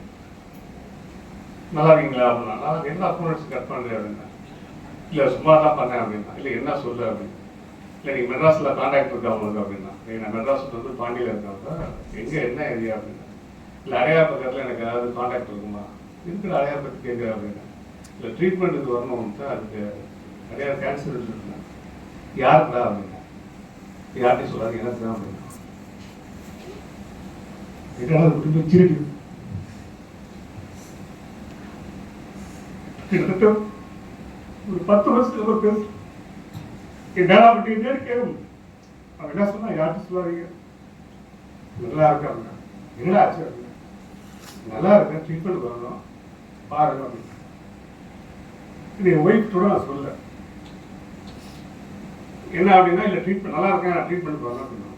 நல்லா இருக்கீங்களா அப்படின்னா, நான் என்ன ஃபோன் அடிச்சு கட் பண்ணுறேன் அப்படின்னா, இல்லை சும்மா தான் பண்ணேன் அப்படின்னா. இல்லை என்ன சொல்லு அப்படின்னு. இல்லை நீங்கள் மெட்ராஸில் கான்டாக்ட் இருக்கா உங்களுக்கு அப்படின்னா. நான் மெட்ராஸில் வந்து பாண்டியில் இருக்காங்க. எங்கே என்ன ஏரியா அப்படின்னா. இல்லை அடையார் பக்கத்தில் எனக்கு ஏதாவது கான்டாக்ட் இருக்குமா? இருக்கிற அடையார் பற்றி கேட்குறேன் அப்படின்னா. இல்லை ட்ரீட்மெண்ட்டுக்கு வரணும்ட்டு அதுக்கு அடையார் கேன்சர் இருக்குன்னா. யாருக்குடா அப்படின்னா. யார்கிட்டையும் சொல்லாது, எனக்கு தான் அப்படின்னா. வச்சிருக்கு கிட்டத்தட்ட ஒரு 10 வருஷத்துக்கு ஒரு பேசு என்னடா அப்படின்னே கேட்கும். அவன் என்ன சொன்னா, யார்கிட்ட சொல்லாதீங்க, நல்லா இருக்கா அப்படின்னா. என்னடா ஆச்சு அப்படின்னா, நல்லா இருக்கேன், ட்ரீட்மெண்ட் வரணும் பாருங்க அப்படின்னா. இது என் ஒய்ஃப்டோட நான் சொல்ல என்ன அப்படின்னா, இல்லை ட்ரீட்மெண்ட் நல்லா இருக்கேன், நான் ட்ரீட்மெண்ட் வரணும் அப்படின்னா.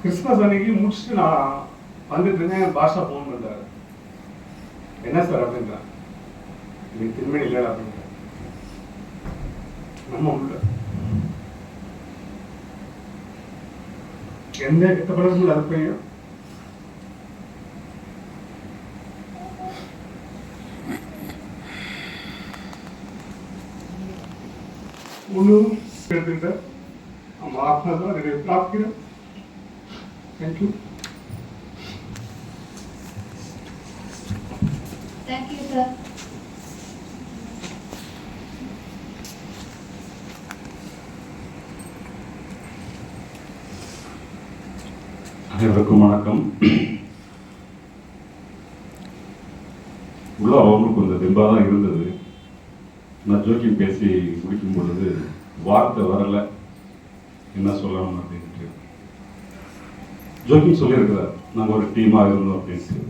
கிறிஸ்மஸ் அன்னைக்கு முடிச்சுட்டு நான் வந்துட்டு இருந்தேன். பாஷா ஃபோன் பண்ணுறாரு. என்ன சார் அப்படின்றான். இது திருமணி இல்லை அப்படின்ற. நம்ம உள்ள எந்த கெட்ட பழக்கமும் அது பையன் ஒன்றும் எடுத்துக்கிட்ட நம்ம ஆத்மாதான் நிறைய பிரார்த்திக்கிறேன். தேங்க்யூ. Thank you, sir. அனைவருக்கும் வணக்கம். உள்ள அவங்களுக்கு கொஞ்சம் தெம்பாக தான் இருந்தது. நான் ஜோக்கியம் பேசி முடிக்கும் பொழுது வார்த்தை வரலை, என்ன சொல்லணும் அப்படின்ட்டு. ஜோக்கியம் சொல்லியிருக்கிறார், நாங்கள் ஒரு டீமாக இருந்தோம் அப்படின்ட்டு.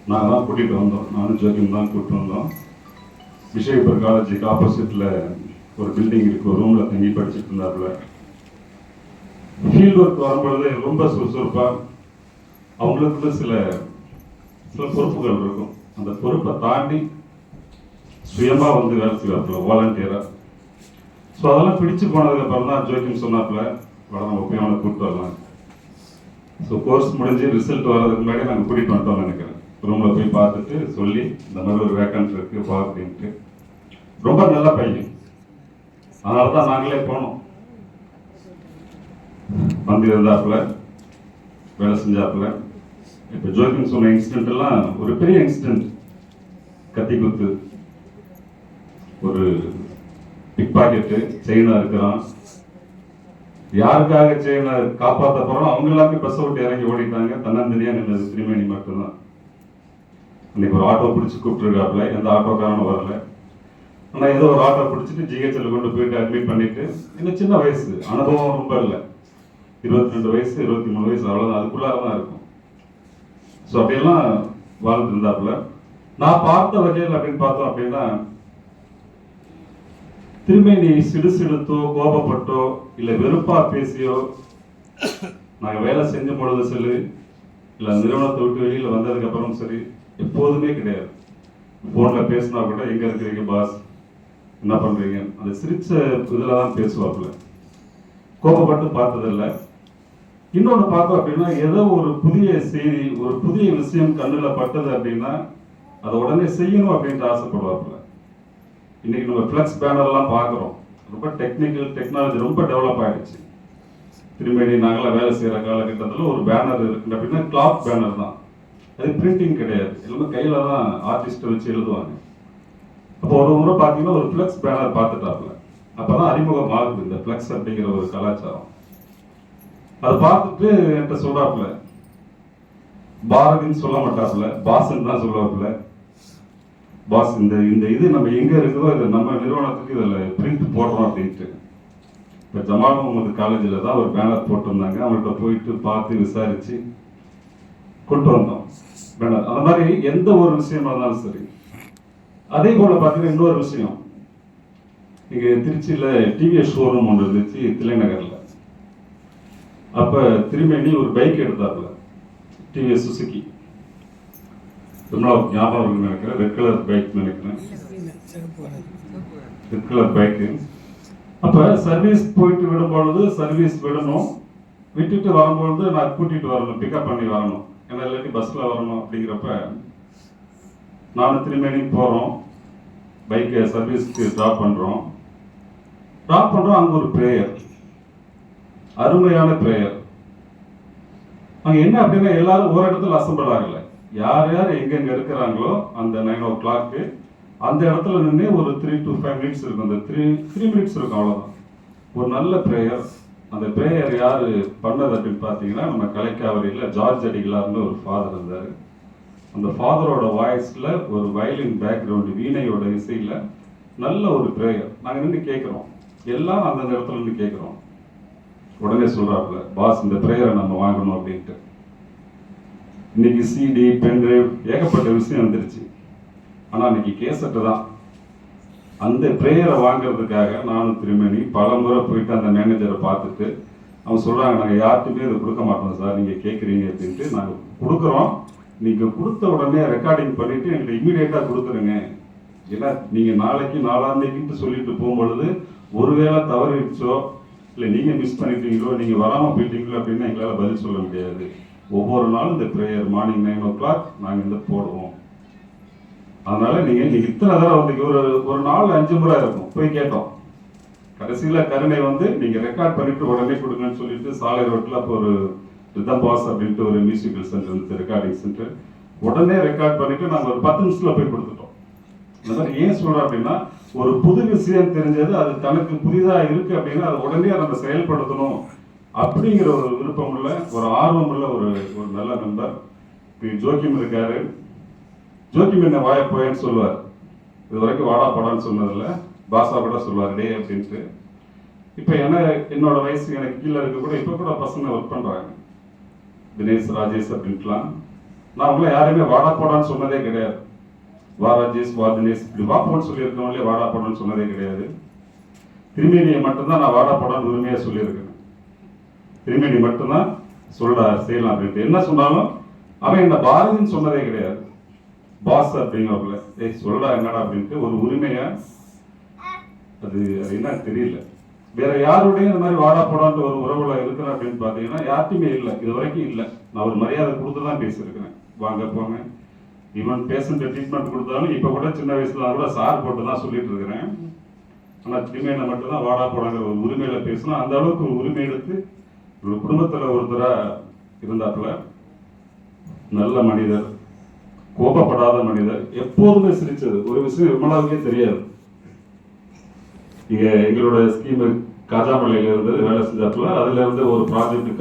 நாங்கள் தான் கூட்டிகிட்டு வந்தோம். நானும் ஜோக்கியம் தான் கூப்பிட்டு வந்தோம். விஜயபுரம் காலேஜுக்கு ஆப்போசிட்டில் ஒரு பில்டிங் இருக்குது, ஒரு ரூமில் தங்கி படிச்சுட்டு இருந்தாப்புல. ஃபீல்டு ஒர்க் வரும்பொழுது ரொம்ப சுறுசுறுப்பாக அவங்களுக்கு சில பொறுப்புகள் இருக்கும். அந்த பொறுப்பை தாண்டி சுயமாக வந்து வேலை செய்வாப்புல, வாலண்டியராக. ஸோ அதெல்லாம் பிடிச்சு போனதுக்கப்புறம் தான் ஜோக்கியம் சொன்னாப்புல, வட நம்ம போய் அவனை கூப்பிட்டு வரலாம். ஸோ கோர்ஸ் முடிஞ்சு ரிசல்ட் வர்றதுக்கு முன்னாடி நாங்கள் கூட்டிகிட்டு வந்துட்டோம்னு நினைக்கிறேன். ரூமில் போய் பார்த்துட்டு சொல்லி இந்த மாதிரி ஒரு வேக்கன்ட் இருக்குது பா அப்படின்ட்டு. ரொம்ப நல்ல பையன். அதனால தான் நாங்களே போனோம். வந்து இருந்தாப்புல, வேலை செஞ்சாப்புல. இப்போ ஜோக்கிங் சொன்ன இன்சிடென்ட் எல்லாம் ஒரு பெரிய இன்சிடென்ட். கத்தி குத்து, ஒரு பிக் பாக்கெட்டு, செயினா இருக்கிறான். யாருக்காக செயினை காப்பாற்ற போறோம் அவங்க எல்லாமே பஸ் விட்டு இறங்கி ஓடிட்டாங்க. தன்னந்தனியா நின்னது திருமேனி மட்டும்தான். இன்னைக்கு ஒரு ஆட்டோ பிடிச்சி கூப்பிட்டுருக்காப்புல, எந்த ஆட்டோக்காரனும் வரல. ஆனால் ஏதோ ஒரு ஆட்டோ பிடிச்சிட்டு ஜிஹெச்சில் கொண்டு போயிட்டு அட்மிட் பண்ணிட்டு, இன்னும் சின்ன வயசு, அனுபவம் ரொம்ப இல்லை, 22 வயசு 23 வயசு அவ்வளோதான், அதுக்குள்ளார தான் இருக்கும். ஸோ அப்படியெல்லாம் வாழ்ந்து இருந்தாப்புல. நான் பார்த்த வகையில் அப்படின்னு பார்த்தோம் அப்படின்னா, திரும்பி நீ சிடுசிடுத்தோ கோபப்பட்டோ இல்லை வெறுப்பா பேசியோ நாங்கள் வேலை செஞ்ச பொழுது சரி, இல்லை நிறுவனத்தை விட்டு வெளியில் வந்ததுக்கு அப்புறம் சரி, எப்போதுமே கிடையாது. ஃபோனில் பேசினா கூட எங்கே இருக்கிறீங்க பாஸ், என்ன பண்ணுறீங்க, அந்த சிரிச்ச இதில் தான் பேசுவாப்புல, கோபப்பட்டு பார்த்ததில்லை. இன்னொன்று பார்த்தோம் அப்படின்னா, ஏதோ ஒரு புதிய செய்தி, ஒரு புதிய விஷயம் கண்ணில் பட்டது அப்படின்னா அதை உடனே செய்யணும் அப்படின்ட்டு ஆசைப்படுவாப்புல. இன்னைக்கு நம்ம ஃப்ளெக்ஸ் பேனர்லாம் பார்க்குறோம், ரொம்ப டெக்னாலஜி ரொம்ப டெவலப் ஆகிடுச்சு. திரும்பி நாங்களாம் வேலை செய்கிற காலகட்டத்தில் ஒரு பேனர் இருக்கு அப்படின்னா கிளாத் பேனர் தான், அது பிரிண்டிங் கிடையாது, எல்லாமே கையில் தான் ஆர்டிஸ்ட்டை வச்சு எழுதுவாங்க. அப்போ ஒரு முறை பார்த்தீங்கன்னா ஒரு ஃப்ளெக்ஸ் பேனர் பார்த்துட்டாப்புல, அப்போ தான் அறிமுகம் ஆகுது இந்த ஃப்ளெக்ஸ் அப்படிங்கிற ஒரு கலாச்சாரம். அதை பார்த்துட்டு என்கிட்ட சொல்றாப்புல, பாரதின்னு சொல்ல மாட்டாப்புல, பாஸ்ன்னு தான் சொல்லுவாப்புல. பாஸ் இந்த இது நம்ம எங்க இருக்குதோ இதை நம்ம நிறுவனத்துக்கு இதில் பிரிண்ட் போடுறோம் அப்படின்ட்டு. இப்போ ஜமால் முகமது காலேஜில் தான் ஒரு பேனர் போட்டிருந்தாங்க, அவங்கள்ட்ட போயிட்டு பார்த்து விசாரிச்சு கொண்டு வந்தோம் பேனர். அந்த மாதிரி எந்த ஒரு விஷயமா இருந்தாலும் சரி. அதே போல பார்த்தீங்கன்னா இன்னொரு விஷயம், இங்கே திருச்சியில் டிவிஎஸ் ஷோரூம் ஒன்று இருந்துச்சு தில்லைநகரில். அப்போ திருமேனி ஒரு பைக் எடுத்தாப்புல, டிவிஎஸ் சுசுகி, ஞாபகம் இருக்குன்னு நினைக்கிறேன், ரெட் கலர் பைக் நினைக்கிறேன், ரெட் கலர் பைக்கு. அப்போ சர்வீஸ் போயிட்டு விடும்பொழுது சர்வீஸ் விடணும், விட்டுட்டு வரும்பொழுது நான் கூட்டிகிட்டு வரணும், பிக்கப் பண்ணி வரணும், ஏன்னா இல்லாட்டி பஸ்ஸில் வரணும். அப்படிங்கிறப்ப நானும் திருமேனிக்கு போகிறோம், பைக்கை சர்வீஸ்க்கு ட்ராப் பண்ணுறோம். அங்கே ஒரு பிரேயர், அருமையான பிரேயர். அங்கே என்ன அப்படின்னா எல்லாரும் ஒரு இடத்துல அசம்பிள் ஆகலை, யார் யார் எங்கெங்க இருக்கிறாங்களோ அந்த 9 o'clock அந்த இடத்துல நின்று ஒரு 3 to 5 minutes இருக்கும், அந்த 3 minutes இருக்கும், அவ்வளோதான். ஒரு நல்ல பிரேயர். அந்த பிரேயர் யார் பண்ணது அப்படின்னு பார்த்தீங்கன்னா, நம்ம கலைக்காவரியில் ஜார்ஜ் அடிகளார்னு ஒரு ஃபாதர் இருந்தார். அந்த ஃபாதரோட வாய்ஸில் ஒரு வயலின் பேக்ரவுண்டு வீணையோட இசையில் நல்ல ஒரு பிரேயர். நாங்கள் நின்று கேட்குறோம், எல்லாம் அந்த இடத்துல நின்று கேட்குறோம். உடனே சொல்கிறாப்புல, பாஸ் இந்த பிரேயரை நம்ம வாங்கணும் அப்படின்ட்டு. இன்னைக்கு சிடி பென்ட்ரைவ் ஏகப்பட்ட விஷயம் வந்துருச்சு, ஆனால் இன்னைக்கு கேசட்டு தான். அந்த பிரேயரை வாங்குறதுக்காக நானும் திருமணி பல முறை போயிட்டு அந்த மேனேஜரை பார்த்துட்டு அவங்க சொல்கிறாங்க, நாங்கள் யார்ட்டுமே இதை கொடுக்க மாட்டோம் சார், நீங்கள் கேட்குறீங்க அப்படின்ட்டு. நாங்கள் கொடுக்குறோம், நீங்கள் கொடுத்த உடனே ரெக்கார்டிங் பண்ணிவிட்டு எங்களுக்கு இம்மிடியேட்டாக கொடுத்துருங்க. ஏன்னா நீங்கள் நாளைக்கு நாளான்னைக்குன்ட்டு சொல்லிட்டு போகும்பொழுது ஒருவேளை தவறிடுச்சோ இல்லை நீங்கள் மிஸ் பண்ணிட்டீங்களோ, நீங்கள் வராமல் போயிட்டீங்களோ அப்படின்னு எங்களால் பதில் சொல்ல முடியாது. ஒவ்வொரு நாளும் இந்த ப்ரேயர் மார்னிங் 9 o'clock நாங்கள் இந்த போடுவோம். அதனால நீங்கள் இத்தனை தடவை வந்து ஒரு நாள் 5 முறை இருக்கும் போய் கேட்டோம். கடைசியில் கருணை வந்து நீங்கள் ரெக்கார்ட் பண்ணிட்டு உடனே கொடுங்கன்னு சொல்லிட்டு சாலை ரோட்டில் அப்போ ஒரு ரிதம் பாஸ் அப்படின்ட்டு ஒரு மியூசிக்கல் சென்டர் இருந்துச்சு, ரெக்கார்டிங் சென்டர். உடனே ரெக்கார்ட் பண்ணிட்டு நாங்கள் ஒரு 10 நிமிஷத்தில் போய் கொடுத்துட்டோம். இந்த மாதிரி ஏன் சொல்கிறோம் அப்படின்னா, ஒரு புது விஷயம் தெரிஞ்சது, அது தனக்கு புதிதாக இருக்கு அப்படின்னா அதை உடனே நம்ம செயல்படுத்தணும் அப்படிங்கிற ஒரு விருப்பம் உள்ள, ஒரு ஆர்வம் உள்ள ஒரு நல்ல நண்பர். ஜோக்கியம் இருக்காரு. ஜோக்கியம் என்ன வாய போயன்னு சொல்லுவார், இது வரைக்கும் வாடா போடான்னு சொன்னதில்லை, பாஷா கூட சொல்லுவார் டே அப்படின்ட்டு. இப்போ என்னோட வயசு எனக்கு கீழே இருக்க கூட இப்போ கூட பசங்க ஒர்க் பண்ணுறாங்க, தினேஷ் ராஜேஷ் அப்படின்ட்டுலாம். நான் அவங்கள யாருமே வாடா போடான்னு சொன்னதே கிடையாது. வா ராஜேஷ், வா தினேஷ், இப்படி வா போன்னு சொல்லியிருக்கவங்களே வாடா போடான்னு சொன்னதே கிடையாது. திருமேனியை மட்டும்தான் நான் வாடா போடான்னு உரிமையாக சொல்லியிருக்கேன். திருமேனி மட்டும்தான் சொல்லடா செய்யலாம் அப்படின்ட்டு. என்ன சொன்னாலும் அவன் என்ன பாரதின்னு சொன்னதே கிடையாது. பாஸ் அப்படிங்கிறவங்கள ஏய் சொல்லடா என்னடா அப்படின்ட்டு ஒரு உரிமையா, அது என்ன தெரியல. வேற யாருடைய இந்த மாதிரி வாடா போடான்ற ஒரு உறவுல இருக்கிறேன் அப்படின்னு பார்த்தீங்கன்னா யார்ட்டுமே இல்லை, இது வரைக்கும் இல்லை. நான் ஒரு மரியாதை கொடுத்து தான் பேசியிருக்கிறேன், வாங்க போங்க. ஈவன் பேஷண்ட் ட்ரீட்மெண்ட் கொடுத்தாலும் இப்போ கூட சின்ன வயசுல கூட சார் போட்டு தான் சொல்லிட்டு இருக்கிறேன். ஆனால் திருமையில மட்டும்தான் வாடா போடாங்கிற ஒரு உரிமையில பேசினா, அந்த அளவுக்கு ஒரு உரிமை எடுத்து ஒரு குடும்பத்தில் ஒருத்தரா இருந்தாப்புல. நல்ல மனிதர், கோபப்படாத மனிதர், எப்போதுமே சிரிச்சது. ஒரு விஷயம் விமலாவுக்கே தெரியாது. இங்க எங்களோட ஸ்கீம் காஜாமலையில இருந்து வேலை செஞ்சாப்புல, அதுல இருந்து ஒரு ப்ராஜெக்ட்